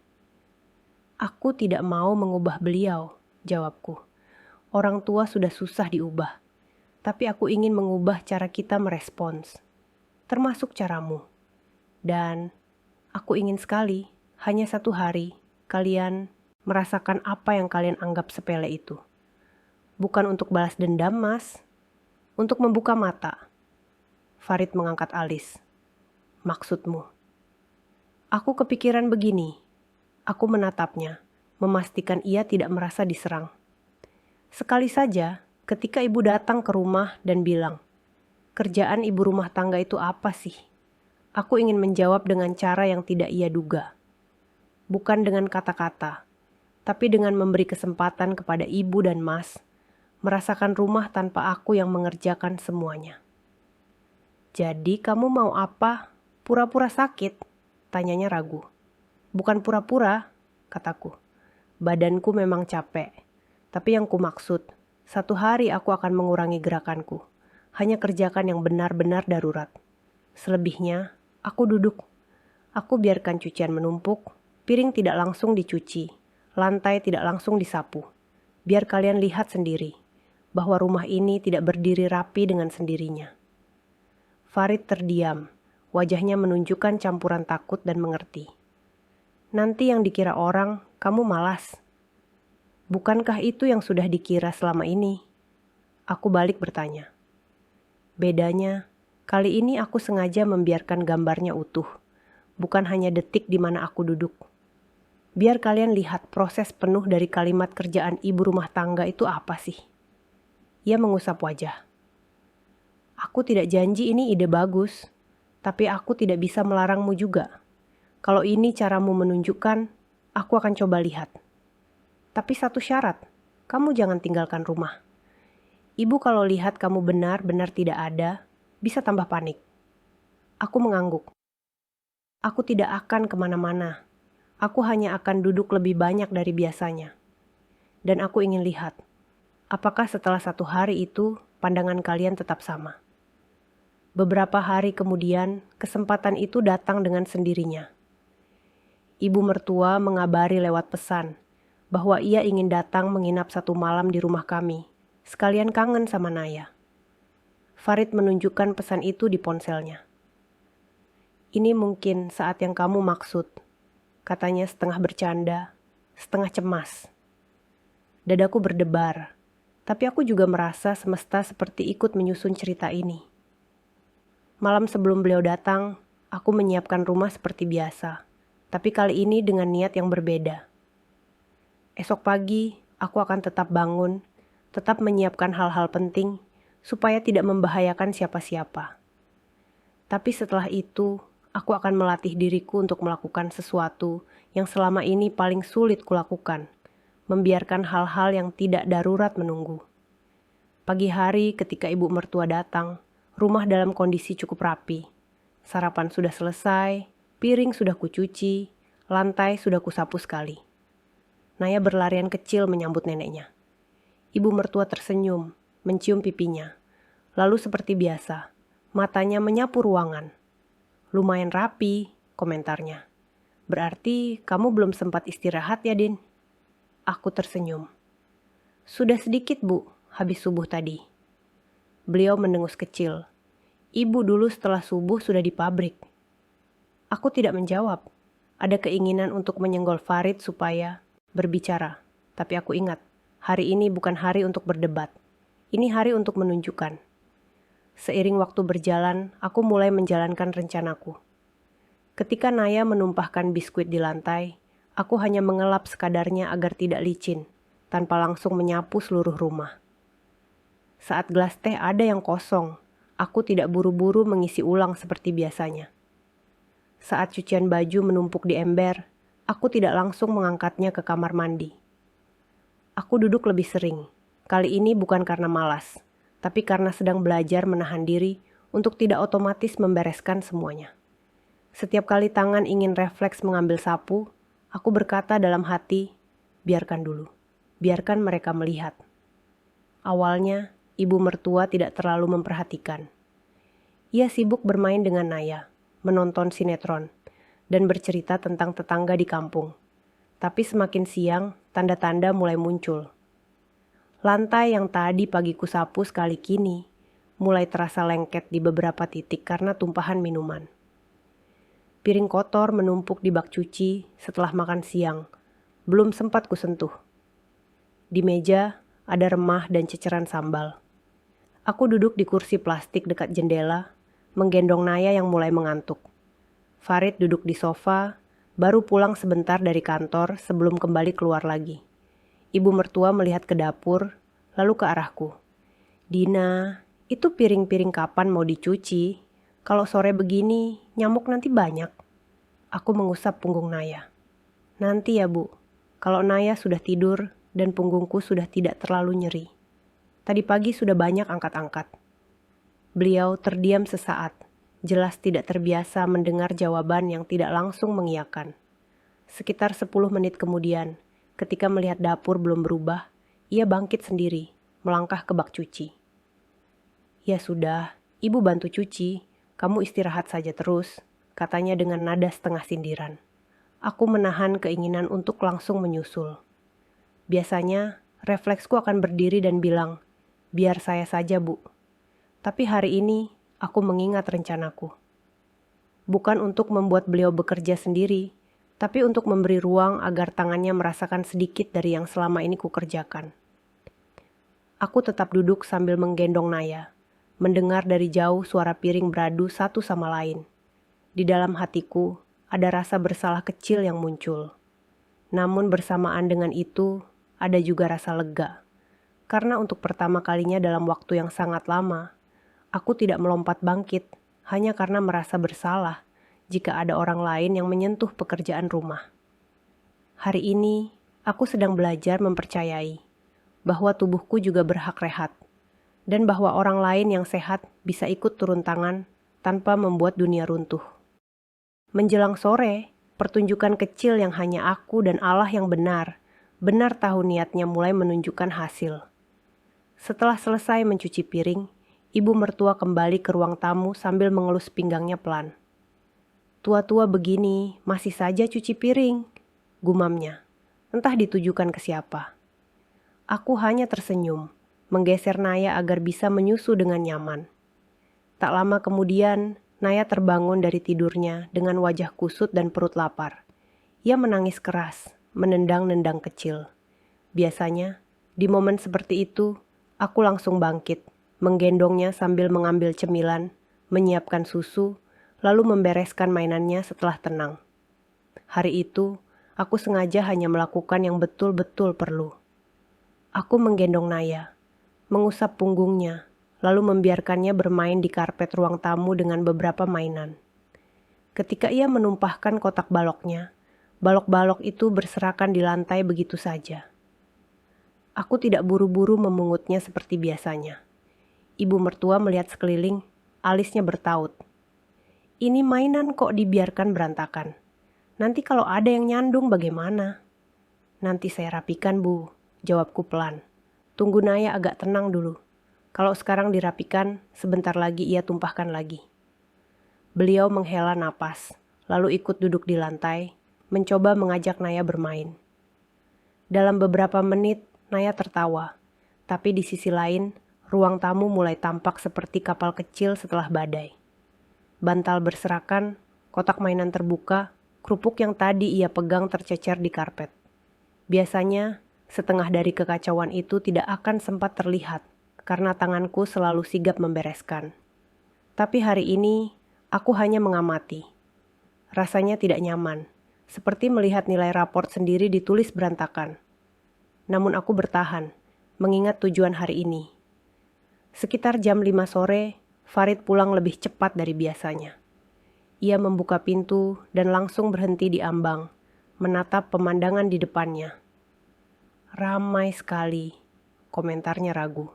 Aku tidak mau mengubah beliau, jawabku. Orang tua sudah susah diubah. Tapi aku ingin mengubah cara kita merespons. Termasuk caramu. Dan aku ingin sekali, hanya 1 hari, kalian merasakan apa yang kalian anggap sepele itu. Bukan untuk balas dendam, Mas. Untuk membuka mata. Farid mengangkat alis. Maksudmu? Aku kepikiran begini. Aku menatapnya, memastikan ia tidak merasa diserang. Sekali saja, ketika ibu datang ke rumah dan bilang, kerjaan ibu rumah tangga itu apa sih? Aku ingin menjawab dengan cara yang tidak ia duga. Bukan dengan kata-kata, tapi dengan memberi kesempatan kepada ibu dan mas merasakan rumah tanpa aku yang mengerjakan semuanya. Jadi kamu mau apa? Pura-pura sakit? Tanyanya ragu. Bukan pura-pura, kataku. Badanku memang capek, tapi yang kumaksud, satu hari aku akan mengurangi gerakanku. Hanya kerjakan yang benar-benar darurat. Selebihnya, aku duduk. Aku biarkan cucian menumpuk, piring tidak langsung dicuci, lantai tidak langsung disapu. Biar kalian lihat sendiri, bahwa rumah ini tidak berdiri rapi dengan sendirinya. Farid terdiam, wajahnya menunjukkan campuran takut dan mengerti. Nanti yang dikira orang, kamu malas. Bukankah itu yang sudah dikira selama ini? Aku balik bertanya. Bedanya, kali ini aku sengaja membiarkan gambarnya utuh, bukan hanya detik di mana aku duduk. Biar kalian lihat proses penuh dari kalimat kerjaan ibu rumah tangga itu apa sih. Ia mengusap wajah. Aku tidak janji ini ide bagus, tapi aku tidak bisa melarangmu juga. Kalau ini caramu menunjukkan, aku akan coba lihat. Tapi satu syarat, kamu jangan tinggalkan rumah. Ibu kalau lihat kamu benar-benar tidak ada, bisa tambah panik. Aku mengangguk. Aku tidak akan kemana-mana. Aku hanya akan duduk lebih banyak dari biasanya. Dan aku ingin lihat, apakah setelah satu hari itu, pandangan kalian tetap sama. Beberapa hari kemudian, kesempatan itu datang dengan sendirinya. Ibu mertua mengabari lewat pesan bahwa ia ingin datang menginap satu malam di rumah kami, sekalian kangen sama Naya. Farid menunjukkan pesan itu di ponselnya. Ini mungkin saat yang kamu maksud, katanya setengah bercanda, setengah cemas. Dadaku berdebar, tapi aku juga merasa semesta seperti ikut menyusun cerita ini. Malam sebelum beliau datang, aku menyiapkan rumah seperti biasa, tapi kali ini dengan niat yang berbeda. Esok pagi, aku akan tetap bangun, tetap menyiapkan hal-hal penting, supaya tidak membahayakan siapa-siapa. Tapi setelah itu, aku akan melatih diriku untuk melakukan sesuatu yang selama ini paling sulit kulakukan, membiarkan hal-hal yang tidak darurat menunggu. Pagi hari ketika ibu mertua datang, rumah dalam kondisi cukup rapi. Sarapan sudah selesai, piring sudah kucuci, lantai sudah kusapu sekali. Naya berlarian kecil menyambut neneknya. Ibu mertua tersenyum, mencium pipinya. Lalu seperti biasa, matanya menyapu ruangan. Lumayan rapi, komentarnya. Berarti kamu belum sempat istirahat ya, Din? Aku tersenyum. Sudah sedikit, Bu, habis subuh tadi. Beliau mendengus kecil. Ibu dulu setelah subuh sudah di pabrik. Aku tidak menjawab. Ada keinginan untuk menyenggol Farid supaya berbicara. Tapi aku ingat, hari ini bukan hari untuk berdebat. Ini hari untuk menunjukkan. Seiring waktu berjalan, aku mulai menjalankan rencanaku. Ketika Naya menumpahkan biskuit di lantai, aku hanya mengelap sekadarnya agar tidak licin, tanpa langsung menyapu seluruh rumah. Saat gelas teh ada yang kosong, aku tidak buru-buru mengisi ulang seperti biasanya. Saat cucian baju menumpuk di ember, aku tidak langsung mengangkatnya ke kamar mandi. Aku duduk lebih sering, kali ini bukan karena malas, tapi karena sedang belajar menahan diri untuk tidak otomatis membereskan semuanya. Setiap kali tangan ingin refleks mengambil sapu, aku berkata dalam hati, biarkan dulu, biarkan mereka melihat. Awalnya, ibu mertua tidak terlalu memperhatikan. Ia sibuk bermain dengan Naya, menonton sinetron, dan bercerita tentang tetangga di kampung. Tapi semakin siang, tanda-tanda mulai muncul. Lantai yang tadi pagi kusapu sekali kini, mulai terasa lengket di beberapa titik karena tumpahan minuman. Piring kotor menumpuk di bak cuci setelah makan siang, belum sempat kusentuh. Di meja ada remah dan ceceran sambal. Aku duduk di kursi plastik dekat jendela, menggendong Naya yang mulai mengantuk. Farid duduk di sofa, baru pulang sebentar dari kantor sebelum kembali keluar lagi. Ibu mertua melihat ke dapur, lalu ke arahku. Dina, itu piring-piring kapan mau dicuci? Kalau sore begini, nyamuk nanti banyak. Aku mengusap punggung Naya. Nanti ya Bu, kalau Naya sudah tidur dan punggungku sudah tidak terlalu nyeri. Tadi pagi sudah banyak angkat-angkat. Beliau terdiam sesaat, jelas tidak terbiasa mendengar jawaban yang tidak langsung mengiyakan. Sekitar 10 menit kemudian, ketika melihat dapur belum berubah, ia bangkit sendiri, melangkah ke bak cuci. Ya sudah, Ibu bantu cuci, kamu istirahat saja terus, katanya dengan nada setengah sindiran. Aku menahan keinginan untuk langsung menyusul. Biasanya, refleksku akan berdiri dan bilang, biar saya saja Bu. Tapi hari ini, aku mengingat rencanaku. Bukan untuk membuat beliau bekerja sendiri, tapi untuk memberi ruang agar tangannya merasakan sedikit dari yang selama ini kukerjakan. Aku tetap duduk sambil menggendong Naya, mendengar dari jauh suara piring beradu satu sama lain. Di dalam hatiku, ada rasa bersalah kecil yang muncul. Namun bersamaan dengan itu, ada juga rasa lega. Karena untuk pertama kalinya dalam waktu yang sangat lama, aku tidak melompat bangkit hanya karena merasa bersalah jika ada orang lain yang menyentuh pekerjaan rumah. Hari ini, aku sedang belajar mempercayai bahwa tubuhku juga berhak rehat, dan bahwa orang lain yang sehat bisa ikut turun tangan tanpa membuat dunia runtuh. Menjelang sore, pertunjukan kecil yang hanya aku dan Allah yang benar tahu niatnya mulai menunjukkan hasil. Setelah selesai mencuci piring, ibu mertua kembali ke ruang tamu sambil mengelus pinggangnya pelan. Tua-tua begini masih saja cuci piring, gumamnya. Entah ditujukan ke siapa. Aku hanya tersenyum, menggeser Naya agar bisa menyusu dengan nyaman. Tak lama kemudian, Naya terbangun dari tidurnya dengan wajah kusut dan perut lapar. Ia menangis keras, menendang-nendang kecil. Biasanya, di momen seperti itu, aku langsung bangkit, menggendongnya sambil mengambil cemilan, menyiapkan susu, lalu membereskan mainannya setelah tenang. Hari itu, aku sengaja hanya melakukan yang betul-betul perlu. Aku menggendong Naya, mengusap punggungnya, lalu membiarkannya bermain di karpet ruang tamu dengan beberapa mainan. Ketika ia menumpahkan kotak baloknya, balok-balok itu berserakan di lantai begitu saja. Aku tidak buru-buru memungutnya seperti biasanya. Ibu mertua melihat sekeliling, alisnya bertaut. Ini mainan kok dibiarkan berantakan. Nanti kalau ada yang nyandung bagaimana? Nanti saya rapikan Bu, jawabku pelan. Tunggu Naya agak tenang dulu. Kalau sekarang dirapikan, sebentar lagi ia tumpahkan lagi. Beliau menghela napas, lalu ikut duduk di lantai, mencoba mengajak Naya bermain. Dalam beberapa menit, Naya tertawa. Tapi di sisi lain, ruang tamu mulai tampak seperti kapal kecil setelah badai. Bantal berserakan, kotak mainan terbuka, kerupuk yang tadi ia pegang tercecer di karpet. Biasanya, setengah dari kekacauan itu tidak akan sempat terlihat karena tanganku selalu sigap membereskan. Tapi hari ini, aku hanya mengamati. Rasanya tidak nyaman, seperti melihat nilai raport sendiri ditulis berantakan. Namun aku bertahan, mengingat tujuan hari ini. Sekitar jam 5 sore, Farid pulang lebih cepat dari biasanya. Ia membuka pintu dan langsung berhenti di ambang, menatap pemandangan di depannya. Ramai sekali, komentarnya ragu.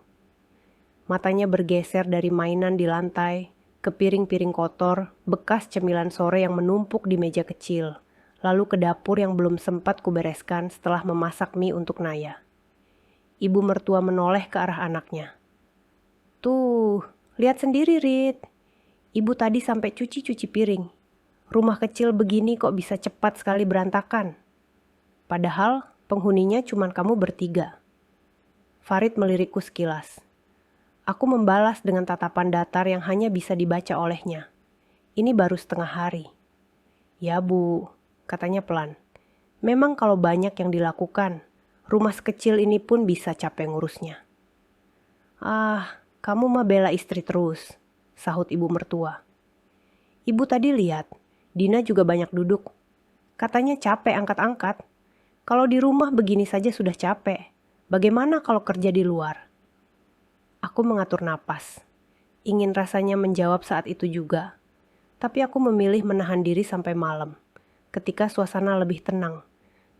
Matanya bergeser dari mainan di lantai ke piring-piring kotor, bekas cemilan sore yang menumpuk di meja kecil, lalu ke dapur yang belum sempat kubereskan setelah memasak mie untuk Naya. Ibu mertua menoleh ke arah anaknya. Tuh, lihat sendiri Rit. Ibu tadi sampai cuci-cuci piring. Rumah kecil begini kok bisa cepat sekali berantakan. Padahal penghuninya cuma kamu bertiga. Farid melirikku sekilas. Aku membalas dengan tatapan datar yang hanya bisa dibaca olehnya. Ini baru setengah hari. Ya Bu, katanya pelan. Memang kalau banyak yang dilakukan, rumah sekecil ini pun bisa capek ngurusnya. Kamu mah bela istri terus, sahut ibu mertua. Ibu tadi lihat, Dina juga banyak duduk. Katanya capek angkat-angkat. Kalau di rumah begini saja sudah capek. Bagaimana kalau kerja di luar? Aku mengatur napas. Ingin rasanya menjawab saat itu juga. Tapi aku memilih menahan diri sampai malam, ketika suasana lebih tenang,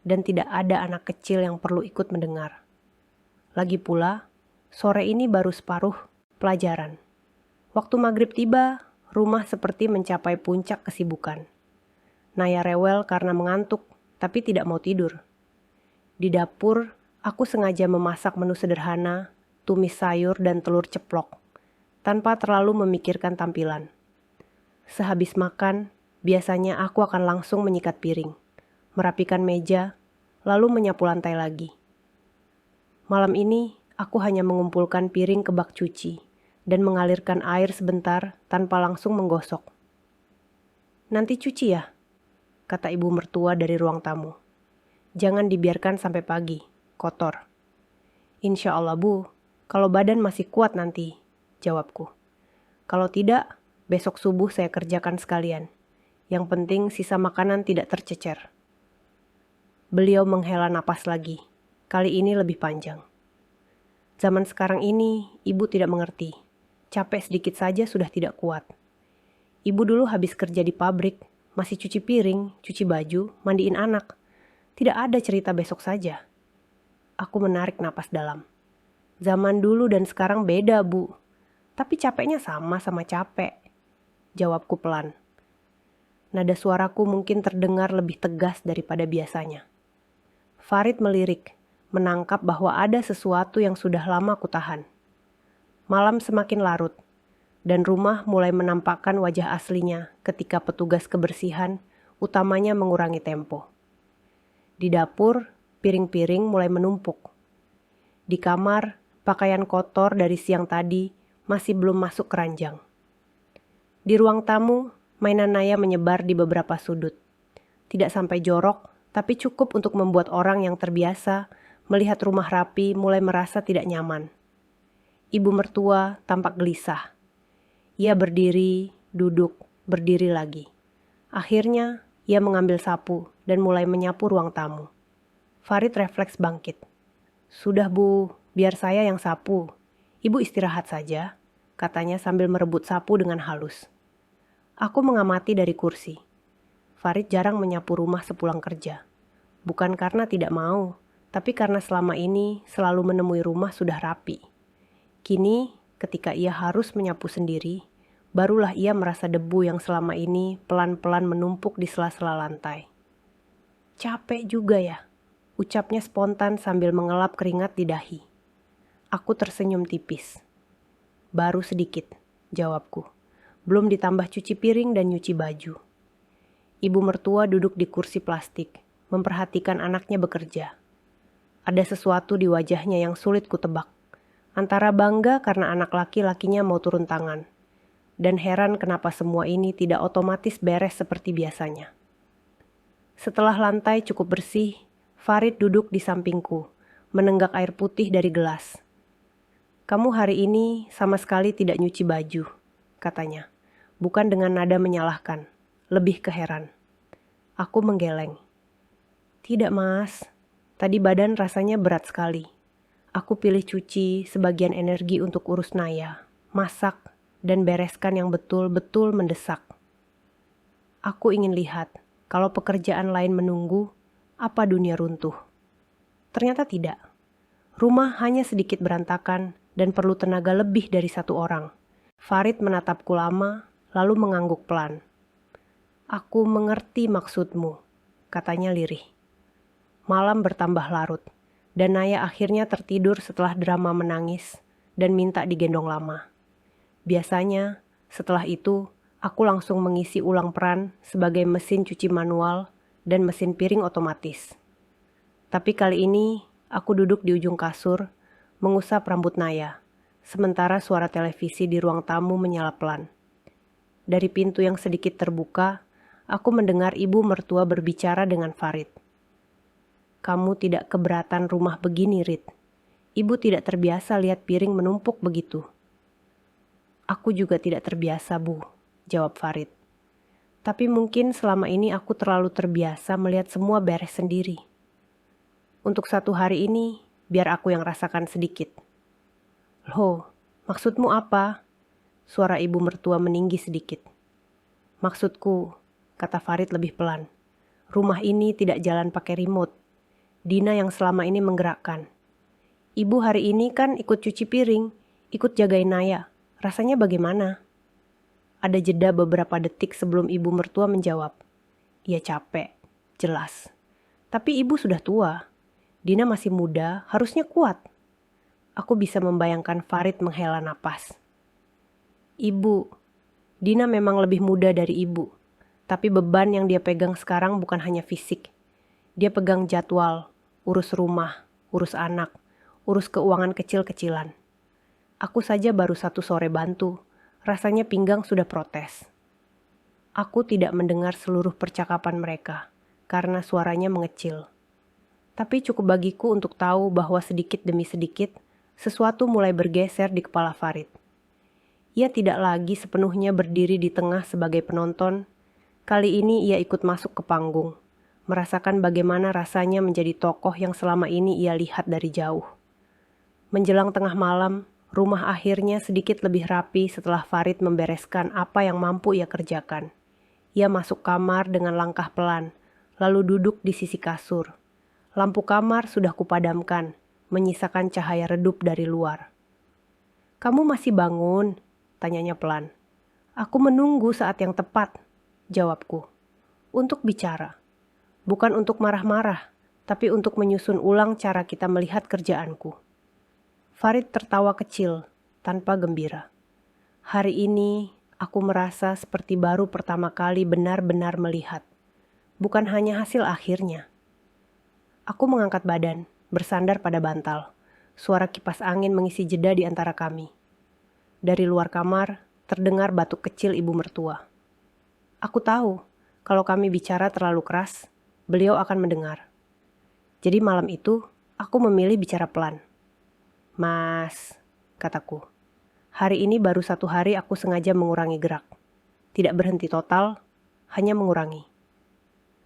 dan tidak ada anak kecil yang perlu ikut mendengar. Lagi pula, sore ini baru separuh pelajaran. Waktu maghrib tiba, rumah seperti mencapai puncak kesibukan. Naya rewel karena mengantuk, tapi tidak mau tidur. Di dapur, aku sengaja memasak menu sederhana, tumis sayur dan telur ceplok, tanpa terlalu memikirkan tampilan. Sehabis makan, biasanya aku akan langsung menyikat piring, merapikan meja, lalu menyapu lantai lagi. Malam ini, aku hanya mengumpulkan piring ke bak cuci dan mengalirkan air sebentar tanpa langsung menggosok. "Nanti cuci ya?" kata ibu mertua dari ruang tamu. "Jangan dibiarkan sampai pagi, kotor." "Insya Allah, Bu, kalau badan masih kuat nanti," jawabku. "Kalau tidak, besok subuh saya kerjakan sekalian. Yang penting sisa makanan tidak tercecer." Beliau menghela napas lagi. Kali ini lebih panjang. Zaman sekarang ini, ibu tidak mengerti. Capek sedikit saja sudah tidak kuat. Ibu dulu habis kerja di pabrik, masih cuci piring, cuci baju, mandiin anak. Tidak ada cerita besok saja. Aku menarik napas dalam. Zaman dulu dan sekarang beda, Bu. Tapi capeknya sama-sama capek, jawabku pelan. Nada suaraku mungkin terdengar lebih tegas daripada biasanya. Farid melirik, menangkap bahwa ada sesuatu yang sudah lama kutahan. Malam semakin larut, dan rumah mulai menampakkan wajah aslinya ketika petugas kebersihan utamanya mengurangi tempo. Di dapur, piring-piring mulai menumpuk. Di kamar, pakaian kotor dari siang tadi masih belum masuk keranjang. Di ruang tamu, mainan Naya menyebar di beberapa sudut. Tidak sampai jorok, tapi cukup untuk membuat orang yang terbiasa melihat rumah rapi mulai merasa tidak nyaman. Ibu mertua tampak gelisah. Ia berdiri, duduk, berdiri lagi. Akhirnya, ia mengambil sapu dan mulai menyapu ruang tamu. Farid refleks bangkit. "Sudah, Bu, biar saya yang sapu. Ibu istirahat saja," katanya sambil merebut sapu dengan halus. Aku mengamati dari kursi. Farid jarang menyapu rumah sepulang kerja. Bukan karena tidak mau, tapi karena selama ini selalu menemui rumah sudah rapi. Kini, ketika ia harus menyapu sendiri, barulah ia merasa debu yang selama ini pelan-pelan menumpuk di sela-sela lantai. "Capek juga ya," ucapnya spontan sambil mengelap keringat di dahi. Aku tersenyum tipis. "Baru sedikit," jawabku. "Belum ditambah cuci piring dan nyuci baju." Ibu mertua duduk di kursi plastik, memperhatikan anaknya bekerja. Ada sesuatu di wajahnya yang sulit kutebak. Antara bangga karena anak laki-lakinya mau turun tangan, dan heran kenapa semua ini tidak otomatis beres seperti biasanya. Setelah lantai cukup bersih, Farid duduk di sampingku, menenggak air putih dari gelas. "Kamu hari ini sama sekali tidak nyuci baju," katanya. Bukan dengan nada menyalahkan, lebih keheran. Aku menggeleng. "Tidak, Mas. Tadi badan rasanya berat sekali. Aku pilih cuci sebagian energi untuk urus Naya, masak, dan bereskan yang betul-betul mendesak. Aku ingin lihat, kalau pekerjaan lain menunggu, apa dunia runtuh?" Ternyata tidak. Rumah hanya sedikit berantakan dan perlu tenaga lebih dari satu orang. Farid menatapku lama, lalu mengangguk pelan. "Aku mengerti maksudmu," katanya lirih. Malam bertambah larut, dan Naya akhirnya tertidur setelah drama menangis dan minta digendong lama. Biasanya, setelah itu, aku langsung mengisi ulang peran sebagai mesin cuci manual dan mesin piring otomatis. Tapi kali ini, aku duduk di ujung kasur, mengusap rambut Naya, sementara suara televisi di ruang tamu menyala pelan. Dari pintu yang sedikit terbuka, aku mendengar ibu mertua berbicara dengan Farid. "Kamu tidak keberatan rumah begini, Rit. Ibu tidak terbiasa lihat piring menumpuk begitu." "Aku juga tidak terbiasa, Bu," jawab Farid. "Tapi mungkin selama ini aku terlalu terbiasa melihat semua beres sendiri. Untuk satu hari ini, biar aku yang rasakan sedikit." "Loh, maksudmu apa?" Suara ibu mertua meninggi sedikit. Maksudku, kata Farid lebih pelan, rumah ini tidak jalan pakai remote. Dina yang selama ini menggerakkan. Ibu hari ini kan ikut cuci piring, ikut jagain Naya. Rasanya bagaimana? Ada jeda beberapa detik sebelum ibu mertua menjawab. Ia capek, jelas. Tapi ibu sudah tua. Dina masih muda, harusnya kuat. Aku bisa membayangkan Farid menghela napas. Ibu, Dina memang lebih muda dari ibu. Tapi beban yang dia pegang sekarang bukan hanya fisik. Dia pegang jadwal, urus rumah, urus anak, urus keuangan kecil-kecilan. Aku saja baru 1 sore bantu, rasanya pinggang sudah protes. Aku tidak mendengar seluruh percakapan mereka, karena suaranya mengecil. Tapi cukup bagiku untuk tahu bahwa sedikit demi sedikit, sesuatu mulai bergeser di kepala Farid. Ia tidak lagi sepenuhnya berdiri di tengah sebagai penonton. Kali ini ia ikut masuk ke panggung, merasakan bagaimana rasanya menjadi tokoh yang selama ini ia lihat dari jauh. Menjelang tengah malam, rumah akhirnya sedikit lebih rapi setelah Farid membereskan apa yang mampu ia kerjakan. Ia masuk kamar dengan langkah pelan, lalu duduk di sisi kasur. Lampu kamar sudah kupadamkan, menyisakan cahaya redup dari luar. "Kamu masih bangun?" tanyanya pelan. "Aku menunggu saat yang tepat," jawabku. "Untuk bicara. Bukan untuk marah-marah, tapi untuk menyusun ulang cara kita melihat kerjaanku." Farid tertawa kecil, tanpa gembira. Hari ini, aku merasa seperti baru pertama kali benar-benar melihat. Bukan hanya hasil akhirnya. Aku mengangkat badan, bersandar pada bantal. Suara kipas angin mengisi jeda di antara kami. Dari luar kamar, terdengar batuk kecil ibu mertua. Aku tahu, kalau kami bicara terlalu keras, beliau akan mendengar. Jadi malam itu, aku memilih bicara pelan. "Mas," kataku, "hari ini baru 1 hari aku sengaja mengurangi gerak. Tidak berhenti total, hanya mengurangi.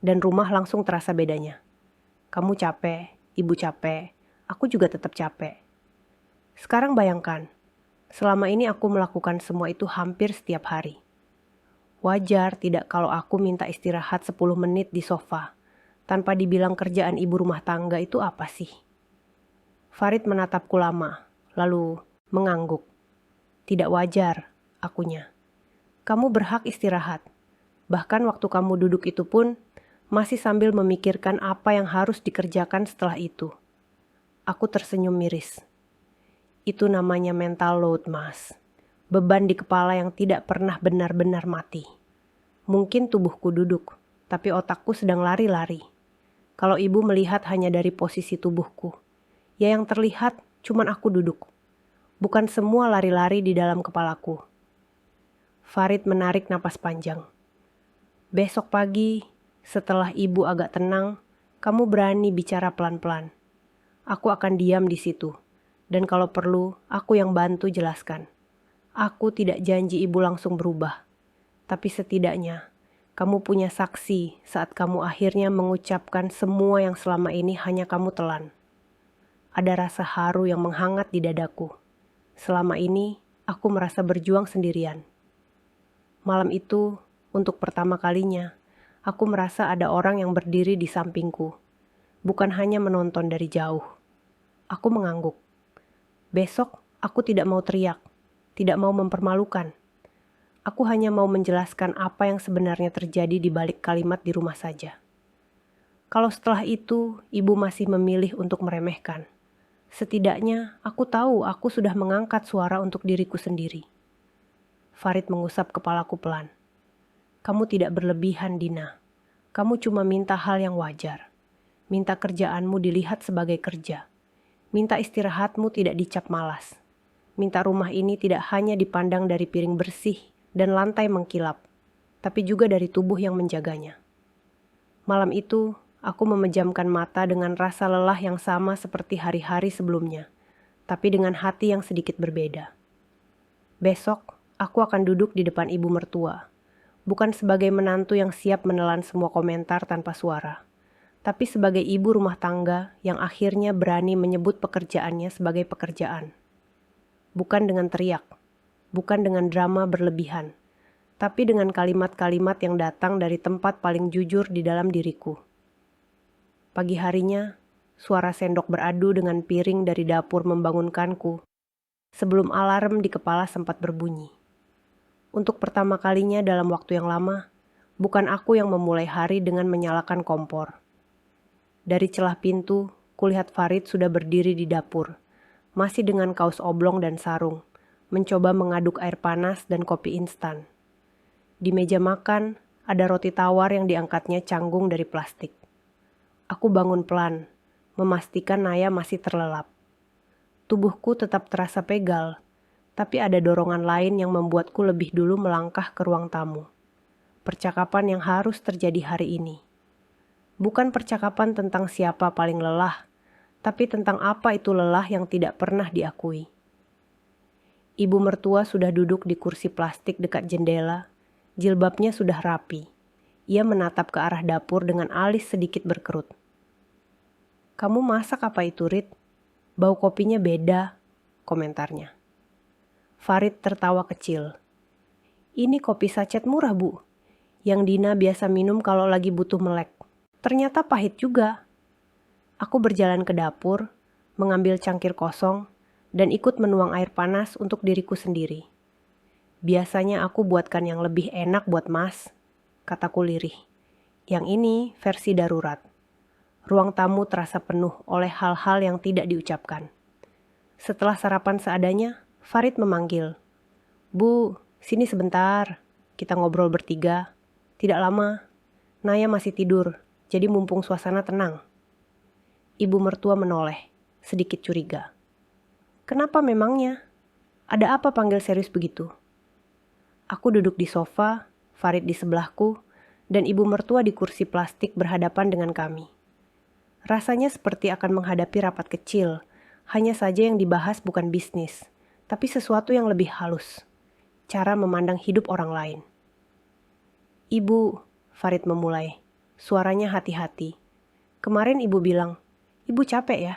Dan rumah langsung terasa bedanya. Kamu capek, ibu capek, aku juga tetap capek. Sekarang bayangkan, selama ini aku melakukan semua itu hampir setiap hari. Wajar tidak kalau aku minta istirahat 10 menit di sofa, tanpa dibilang kerjaan ibu rumah tangga itu apa sih?" Farid menatapku lama, lalu mengangguk. "Tidak wajar," akunya. "Kamu berhak istirahat. Bahkan waktu kamu duduk itu pun, masih sambil memikirkan apa yang harus dikerjakan setelah itu." Aku tersenyum miris. Itu namanya mental load, Mas. Beban di kepala yang tidak pernah benar-benar mati. Mungkin tubuhku duduk, tapi otakku sedang lari-lari. Kalau ibu melihat hanya dari posisi tubuhku, ya yang terlihat cuman aku duduk. Bukan semua lari-lari di dalam kepalaku. Farid menarik napas panjang. "Besok pagi, setelah ibu agak tenang, kamu berani bicara pelan-pelan. Aku akan diam di situ, dan kalau perlu, aku yang bantu jelaskan. Aku tidak janji ibu langsung berubah, tapi setidaknya kamu punya saksi saat kamu akhirnya mengucapkan semua yang selama ini hanya kamu telan. Ada rasa haru yang menghangat di dadaku. Selama ini, aku merasa berjuang sendirian. Malam itu, untuk pertama kalinya, aku merasa ada orang yang berdiri di sampingku, bukan hanya menonton dari jauh." Aku mengangguk. Besok, aku tidak mau teriak, tidak mau mempermalukan. Aku hanya mau menjelaskan apa yang sebenarnya terjadi di balik kalimat di rumah saja. Kalau setelah itu, ibu masih memilih untuk meremehkan, setidaknya aku tahu aku sudah mengangkat suara untuk diriku sendiri. Farid mengusap kepalaku pelan. "Kamu tidak berlebihan, Dina. Kamu cuma minta hal yang wajar. Minta kerjaanmu dilihat sebagai kerja. Minta istirahatmu tidak dicap malas. Minta rumah ini tidak hanya dipandang dari piring bersih dan lantai mengkilap, tapi juga dari tubuh yang menjaganya." Malam itu, aku memejamkan mata dengan rasa lelah yang sama seperti hari-hari sebelumnya, tapi dengan hati yang sedikit berbeda. Besok, aku akan duduk di depan ibu mertua, bukan sebagai menantu yang siap menelan semua komentar tanpa suara, tapi sebagai ibu rumah tangga yang akhirnya berani menyebut pekerjaannya sebagai pekerjaan. Bukan dengan teriak, bukan dengan drama berlebihan, tapi dengan kalimat-kalimat yang datang dari tempat paling jujur di dalam diriku. Pagi harinya, suara sendok beradu dengan piring dari dapur membangunkanku sebelum alarm di kepala sempat berbunyi. Untuk pertama kalinya dalam waktu yang lama, bukan aku yang memulai hari dengan menyalakan kompor. Dari celah pintu, kulihat Farid sudah berdiri di dapur, masih dengan kaos oblong dan sarung, mencoba mengaduk air panas dan kopi instan. Di meja makan, ada roti tawar yang diangkatnya canggung dari plastik. Aku bangun pelan, memastikan Naya masih terlelap. Tubuhku tetap terasa pegal, tapi ada dorongan lain yang membuatku lebih dulu melangkah ke ruang tamu. Percakapan yang harus terjadi hari ini. Bukan percakapan tentang siapa paling lelah, tapi tentang apa itu lelah yang tidak pernah diakui. Ibu mertua sudah duduk di kursi plastik dekat jendela, jilbabnya sudah rapi. Ia menatap ke arah dapur dengan alis sedikit berkerut. "Kamu masak apa itu, Rit? Bau kopinya beda," komentarnya. Farid tertawa kecil. "Ini kopi sachet murah, Bu, yang Dina biasa minum kalau lagi butuh melek. Ternyata pahit juga." Aku berjalan ke dapur, mengambil cangkir kosong, dan ikut menuang air panas untuk diriku sendiri. "Biasanya aku buatkan yang lebih enak buat Mas," kataku lirih. "Yang ini versi darurat." Ruang tamu terasa penuh oleh hal-hal yang tidak diucapkan. Setelah sarapan seadanya, Farid memanggil. "Bu, sini sebentar. Kita ngobrol bertiga. Tidak lama. Naya masih tidur, jadi mumpung suasana tenang." Ibu mertua menoleh, sedikit curiga. "Kenapa memangnya? Ada apa panggil serius begitu?" Aku duduk di sofa, Farid di sebelahku, dan ibu mertua di kursi plastik berhadapan dengan kami. Rasanya seperti akan menghadapi rapat kecil, hanya saja yang dibahas bukan bisnis, tapi sesuatu yang lebih halus, cara memandang hidup orang lain. "Ibu," Farid memulai, suaranya hati-hati. "Kemarin ibu bilang, ibu capek ya,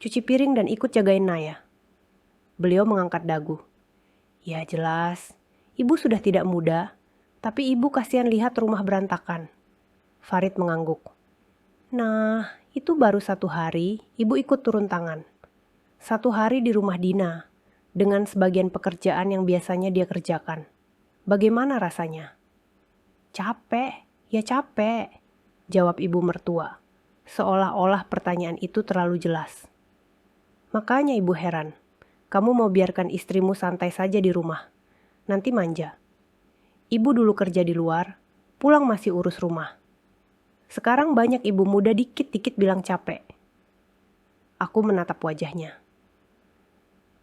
cuci piring dan ikut jagain Naya." Beliau mengangkat dagu. "Ya jelas, ibu sudah tidak muda, tapi ibu kasihan lihat rumah berantakan." Farid mengangguk. "Nah, itu baru 1 hari ibu ikut turun tangan. 1 hari di rumah Dina, dengan sebagian pekerjaan yang biasanya dia kerjakan. Bagaimana rasanya?" "Capek, ya capek," jawab ibu mertua, seolah-olah pertanyaan itu terlalu jelas. "Makanya ibu heran, kamu mau biarkan istrimu santai saja di rumah, nanti manja. Ibu dulu kerja di luar, pulang masih urus rumah. Sekarang banyak ibu muda dikit-dikit bilang capek." Aku menatap wajahnya.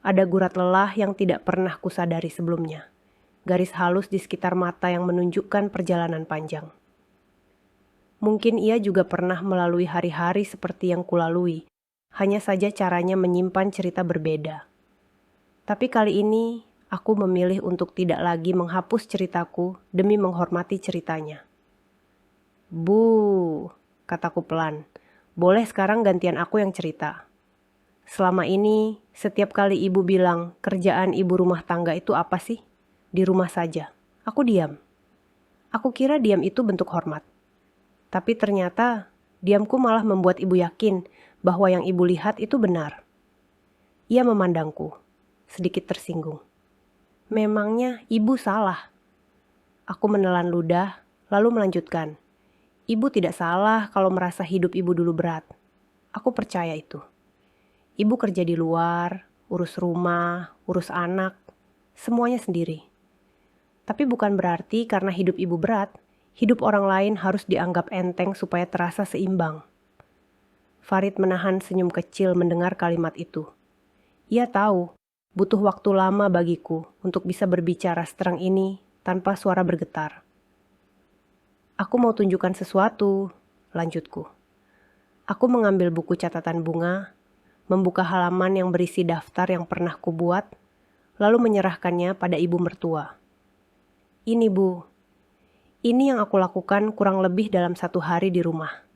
Ada gurat lelah yang tidak pernah kusadari sebelumnya. Garis halus di sekitar mata yang menunjukkan perjalanan panjang. Mungkin ia juga pernah melalui hari-hari seperti yang kulalui, hanya saja caranya menyimpan cerita berbeda. Tapi kali ini, aku memilih untuk tidak lagi menghapus ceritaku demi menghormati ceritanya. "Bu," kataku pelan, "boleh sekarang gantian aku yang cerita. Selama ini, setiap kali ibu bilang kerjaan ibu rumah tangga itu apa sih? Di rumah saja. Aku diam. Aku kira diam itu bentuk hormat. Tapi ternyata diamku malah membuat ibu yakin bahwa yang ibu lihat itu benar." Ia memandangku, sedikit tersinggung. "Memangnya ibu salah?" Aku menelan ludah, lalu melanjutkan. "Ibu tidak salah kalau merasa hidup ibu dulu berat. Aku percaya itu. Ibu kerja di luar, urus rumah, urus anak, semuanya sendiri. Tapi bukan berarti karena hidup ibu berat, hidup orang lain harus dianggap enteng supaya terasa seimbang." Farid menahan senyum kecil mendengar kalimat itu. Ia tahu, butuh waktu lama bagiku untuk bisa berbicara seterang ini tanpa suara bergetar. "Aku mau tunjukkan sesuatu," lanjutku. Aku mengambil buku catatan bunga, membuka halaman yang berisi daftar yang pernah kubuat, lalu menyerahkannya pada ibu mertua. "Ini Bu, ini yang aku lakukan kurang lebih dalam 1 hari di rumah.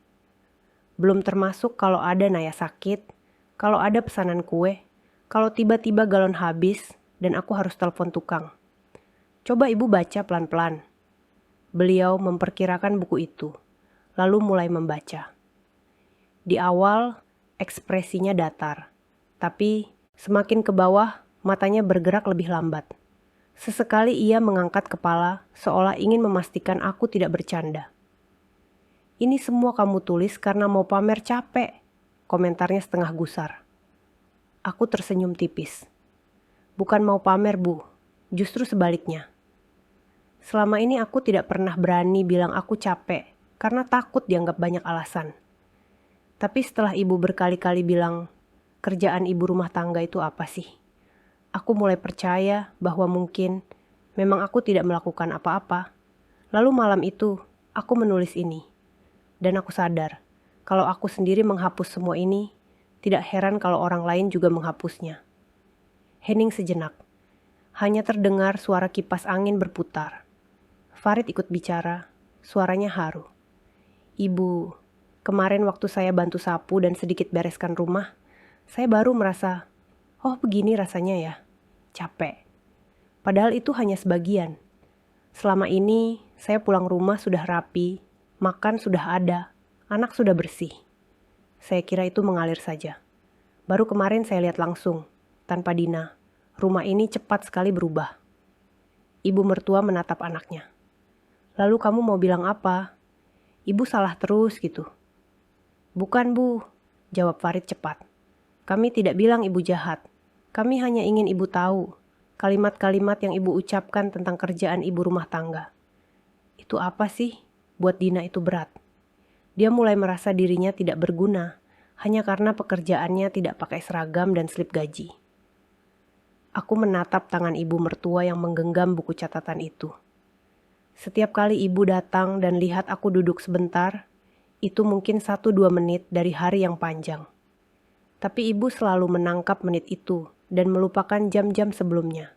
Belum termasuk kalau ada Naya sakit, kalau ada pesanan kue, kalau tiba-tiba galon habis dan aku harus telepon tukang. Coba ibu baca pelan-pelan. Beliau memperkirakan buku itu, lalu mulai membaca. Di awal, ekspresinya datar, tapi semakin ke bawah, matanya bergerak lebih lambat. Sesekali ia mengangkat kepala, seolah ingin memastikan aku tidak bercanda. "Ini semua kamu tulis karena mau pamer capek," komentarnya setengah gusar. Aku tersenyum tipis. "Bukan mau pamer, Bu. Justru sebaliknya. Selama ini aku tidak pernah berani bilang aku capek, karena takut dianggap banyak alasan. Tapi setelah ibu berkali-kali bilang, kerjaan ibu rumah tangga itu apa sih? Aku mulai percaya bahwa mungkin memang aku tidak melakukan apa-apa. Lalu malam itu, aku menulis ini. Dan aku sadar, kalau aku sendiri menghapus semua ini, tidak heran kalau orang lain juga menghapusnya." Hening sejenak. Hanya terdengar suara kipas angin berputar. Farid ikut bicara, suaranya haru. "Ibu, kemarin waktu saya bantu sapu dan sedikit bereskan rumah, saya baru merasa, oh begini rasanya ya, capek. Padahal itu hanya sebagian. Selama ini, saya pulang rumah sudah rapi, makan sudah ada, anak sudah bersih. Saya kira itu mengalir saja. Baru kemarin saya lihat langsung, tanpa Dina, rumah ini cepat sekali berubah." Ibu mertua menatap anaknya. "Lalu kamu mau bilang apa? Ibu salah terus gitu." "Bukan, Bu," jawab Farid cepat. "Kami tidak bilang ibu jahat. Kami hanya ingin ibu tahu kalimat-kalimat yang ibu ucapkan tentang kerjaan ibu rumah tangga. Itu apa sih? Buat Dina itu berat. Dia mulai merasa dirinya tidak berguna, hanya karena pekerjaannya tidak pakai seragam dan slip gaji." Aku menatap tangan ibu mertua yang menggenggam buku catatan itu. Setiap kali ibu datang dan lihat aku duduk sebentar, itu mungkin 1-2 menit dari hari yang panjang. Tapi ibu selalu menangkap menit itu dan melupakan jam-jam sebelumnya.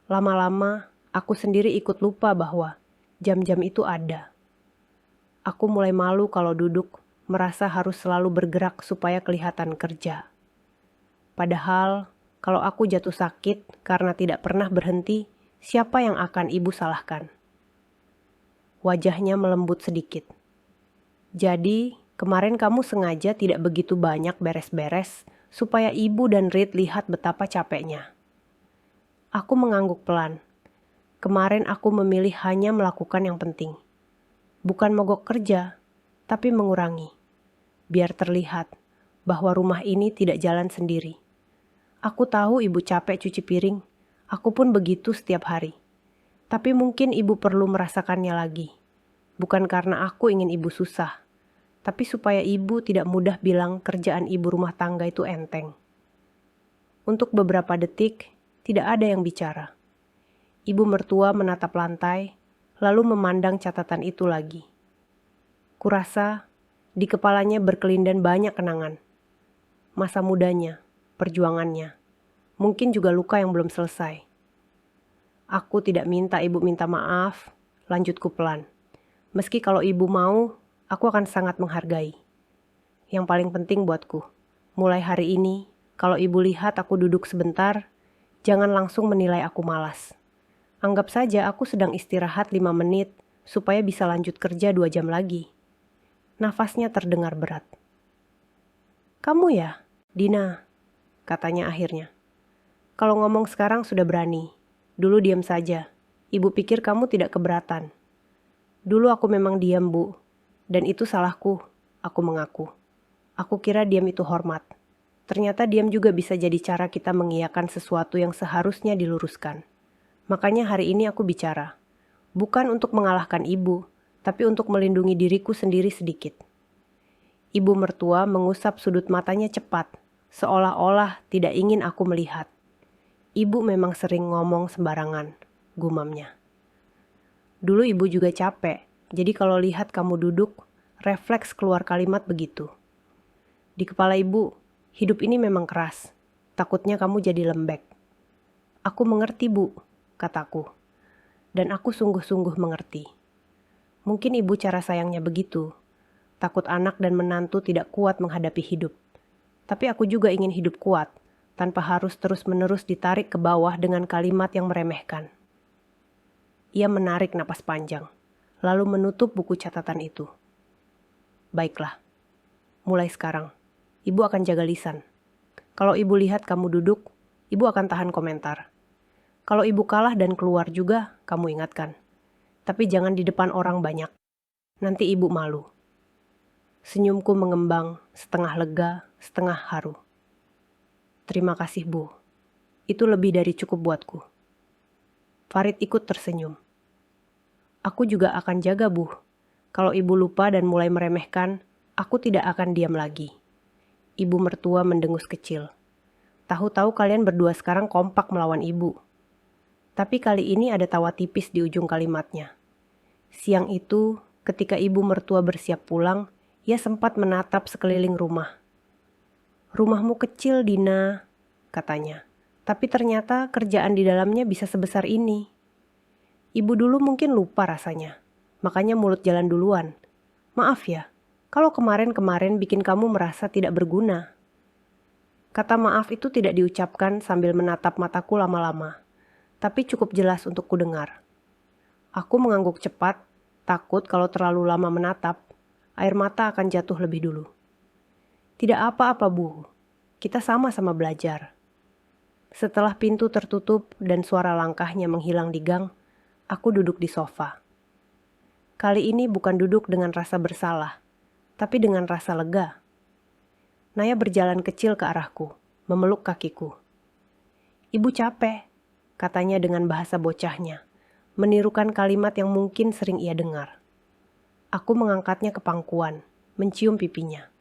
Lama-lama, aku sendiri ikut lupa bahwa jam-jam itu ada. Aku mulai malu kalau duduk, merasa harus selalu bergerak supaya kelihatan kerja. Padahal, kalau aku jatuh sakit karena tidak pernah berhenti, siapa yang akan ibu salahkan? Wajahnya melembut sedikit. "Jadi, kemarin kamu sengaja tidak begitu banyak beres-beres supaya ibu dan Reed lihat betapa capeknya." Aku mengangguk pelan. Kemarin aku memilih hanya melakukan yang penting. Bukan mogok kerja, tapi mengurangi. Biar terlihat bahwa rumah ini tidak jalan sendiri. Aku tahu ibu capek cuci piring. Aku pun begitu setiap hari. Tapi mungkin ibu perlu merasakannya lagi. Bukan karena aku ingin ibu susah, tapi supaya ibu tidak mudah bilang kerjaan ibu rumah tangga itu enteng. Untuk beberapa detik, tidak ada yang bicara. Ibu mertua menatap lantai, lalu memandang catatan itu lagi. Kurasa, di kepalanya berkelindan banyak kenangan. Masa mudanya, perjuangannya, mungkin juga luka yang belum selesai. "Aku tidak minta ibu minta maaf," lanjutku pelan. "Meski kalau ibu mau, aku akan sangat menghargai. Yang paling penting buatku, mulai hari ini, kalau ibu lihat aku duduk sebentar, jangan langsung menilai aku malas. Anggap saja aku sedang istirahat 5 menit, supaya bisa lanjut kerja 2 jam lagi." Nafasnya terdengar berat. "Kamu ya, Dina?" katanya akhirnya. "Kalau ngomong sekarang sudah berani. Dulu diam saja. Ibu pikir kamu tidak keberatan." "Dulu aku memang diam, Bu. Dan itu salahku," aku mengaku. "Aku kira diam itu hormat. Ternyata diam juga bisa jadi cara kita mengiyakan sesuatu yang seharusnya diluruskan. Makanya hari ini aku bicara. Bukan untuk mengalahkan ibu, tapi untuk melindungi diriku sendiri sedikit." Ibu mertua mengusap sudut matanya cepat, seolah-olah tidak ingin aku melihat. "Ibu memang sering ngomong sembarangan," gumamnya. "Dulu ibu juga capek, jadi kalau lihat kamu duduk, refleks keluar kalimat begitu. Di kepala ibu, hidup ini memang keras. Takutnya kamu jadi lembek." "Aku mengerti, Bu," kataku. Dan aku sungguh-sungguh mengerti. Mungkin ibu cara sayangnya begitu. Takut anak dan menantu tidak kuat menghadapi hidup. Tapi aku juga ingin hidup kuat, tanpa harus terus-menerus ditarik ke bawah dengan kalimat yang meremehkan. Ia menarik napas panjang, lalu menutup buku catatan itu. Baiklah, mulai sekarang, ibu akan jaga lisan. Kalau ibu lihat kamu duduk, ibu akan tahan komentar. Kalau ibu kalah dan keluar juga, kamu ingatkan. Tapi jangan di depan orang banyak. Nanti ibu malu. Senyumku mengembang, setengah lega, setengah haru. Terima kasih, Bu. Itu lebih dari cukup buatku. Farid ikut tersenyum. Aku juga akan jaga, Bu. Kalau ibu lupa dan mulai meremehkan, aku tidak akan diam lagi. Ibu mertua mendengus kecil. Tahu-tahu kalian berdua sekarang kompak melawan ibu. Tapi kali ini ada tawa tipis di ujung kalimatnya. Siang itu, ketika ibu mertua bersiap pulang, ia sempat menatap sekeliling rumah. Rumahmu kecil, Dina, katanya. Tapi ternyata kerjaan di dalamnya bisa sebesar ini. Ibu dulu mungkin lupa rasanya, makanya mulut jalan duluan. Maaf ya, kalau kemarin-kemarin bikin kamu merasa tidak berguna. Kata maaf itu tidak diucapkan sambil menatap mataku lama-lama, tapi cukup jelas untuk kudengar. Aku mengangguk cepat, takut kalau terlalu lama menatap, air mata akan jatuh lebih dulu. Tidak apa-apa, Bu. Kita sama-sama belajar. Setelah pintu tertutup dan suara langkahnya menghilang di gang, aku duduk di sofa. Kali ini bukan duduk dengan rasa bersalah, tapi dengan rasa lega. Naya berjalan kecil ke arahku, memeluk kakiku. Ibu capek, katanya dengan bahasa bocahnya, menirukan kalimat yang mungkin sering ia dengar. Aku mengangkatnya ke pangkuan, mencium pipinya.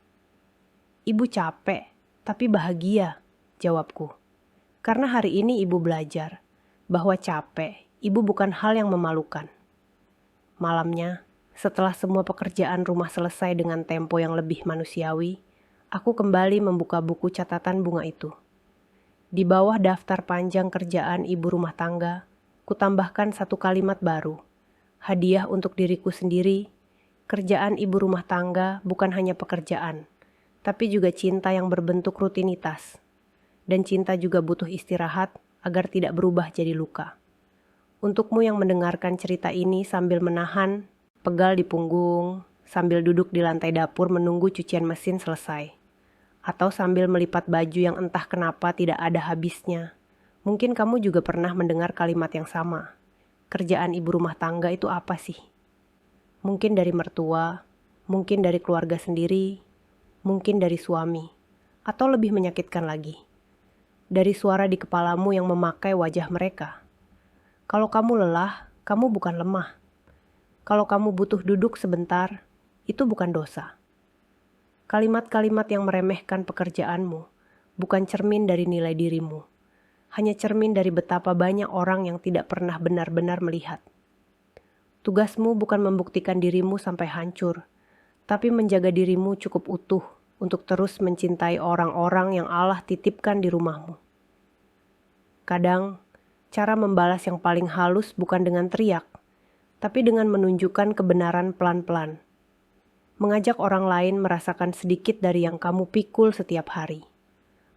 Ibu capek, tapi bahagia, jawabku. Karena hari ini ibu belajar bahwa capek, ibu bukan hal yang memalukan. Malamnya, setelah semua pekerjaan rumah selesai dengan tempo yang lebih manusiawi, aku kembali membuka buku catatan bunga itu. Di bawah daftar panjang kerjaan ibu rumah tangga, kutambahkan satu kalimat baru. Hadiah untuk diriku sendiri, kerjaan ibu rumah tangga bukan hanya pekerjaan, tapi juga cinta yang berbentuk rutinitas. Dan cinta juga butuh istirahat agar tidak berubah jadi luka. Untukmu yang mendengarkan cerita ini sambil menahan, pegal di punggung, sambil duduk di lantai dapur menunggu cucian mesin selesai. Atau sambil melipat baju yang entah kenapa tidak ada habisnya. Mungkin kamu juga pernah mendengar kalimat yang sama. Kerjaan ibu rumah tangga itu apa sih? Mungkin dari mertua, mungkin dari keluarga sendiri, mungkin dari suami, atau lebih menyakitkan lagi, dari suara di kepalamu yang memakai wajah mereka. Kalau kamu lelah, kamu bukan lemah. Kalau kamu butuh duduk sebentar, itu bukan dosa. Kalimat-kalimat yang meremehkan pekerjaanmu bukan cermin dari nilai dirimu, hanya cermin dari betapa banyak orang yang tidak pernah benar-benar melihat. Tugasmu bukan membuktikan dirimu sampai hancur, tapi menjaga dirimu cukup utuh untuk terus mencintai orang-orang yang Allah titipkan di rumahmu. Kadang, cara membalas yang paling halus bukan dengan teriak, tapi dengan menunjukkan kebenaran pelan-pelan. Mengajak orang lain merasakan sedikit dari yang kamu pikul setiap hari.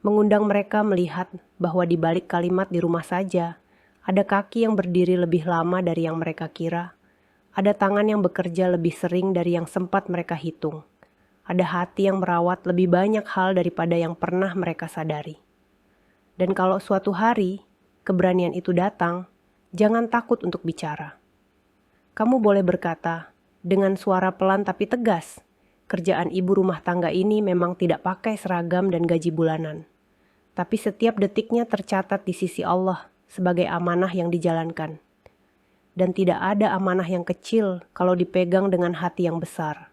Mengundang mereka melihat bahwa di balik kalimat di rumah saja, ada kaki yang berdiri lebih lama dari yang mereka kira. Ada tangan yang bekerja lebih sering dari yang sempat mereka hitung. Ada hati yang merawat lebih banyak hal daripada yang pernah mereka sadari. Dan kalau suatu hari keberanian itu datang, jangan takut untuk bicara. Kamu boleh berkata, dengan suara pelan tapi tegas, kerjaan ibu rumah tangga ini memang tidak pakai seragam dan gaji bulanan. Tapi setiap detiknya tercatat di sisi Allah sebagai amanah yang dijalankan. Dan tidak ada amanah yang kecil kalau dipegang dengan hati yang besar.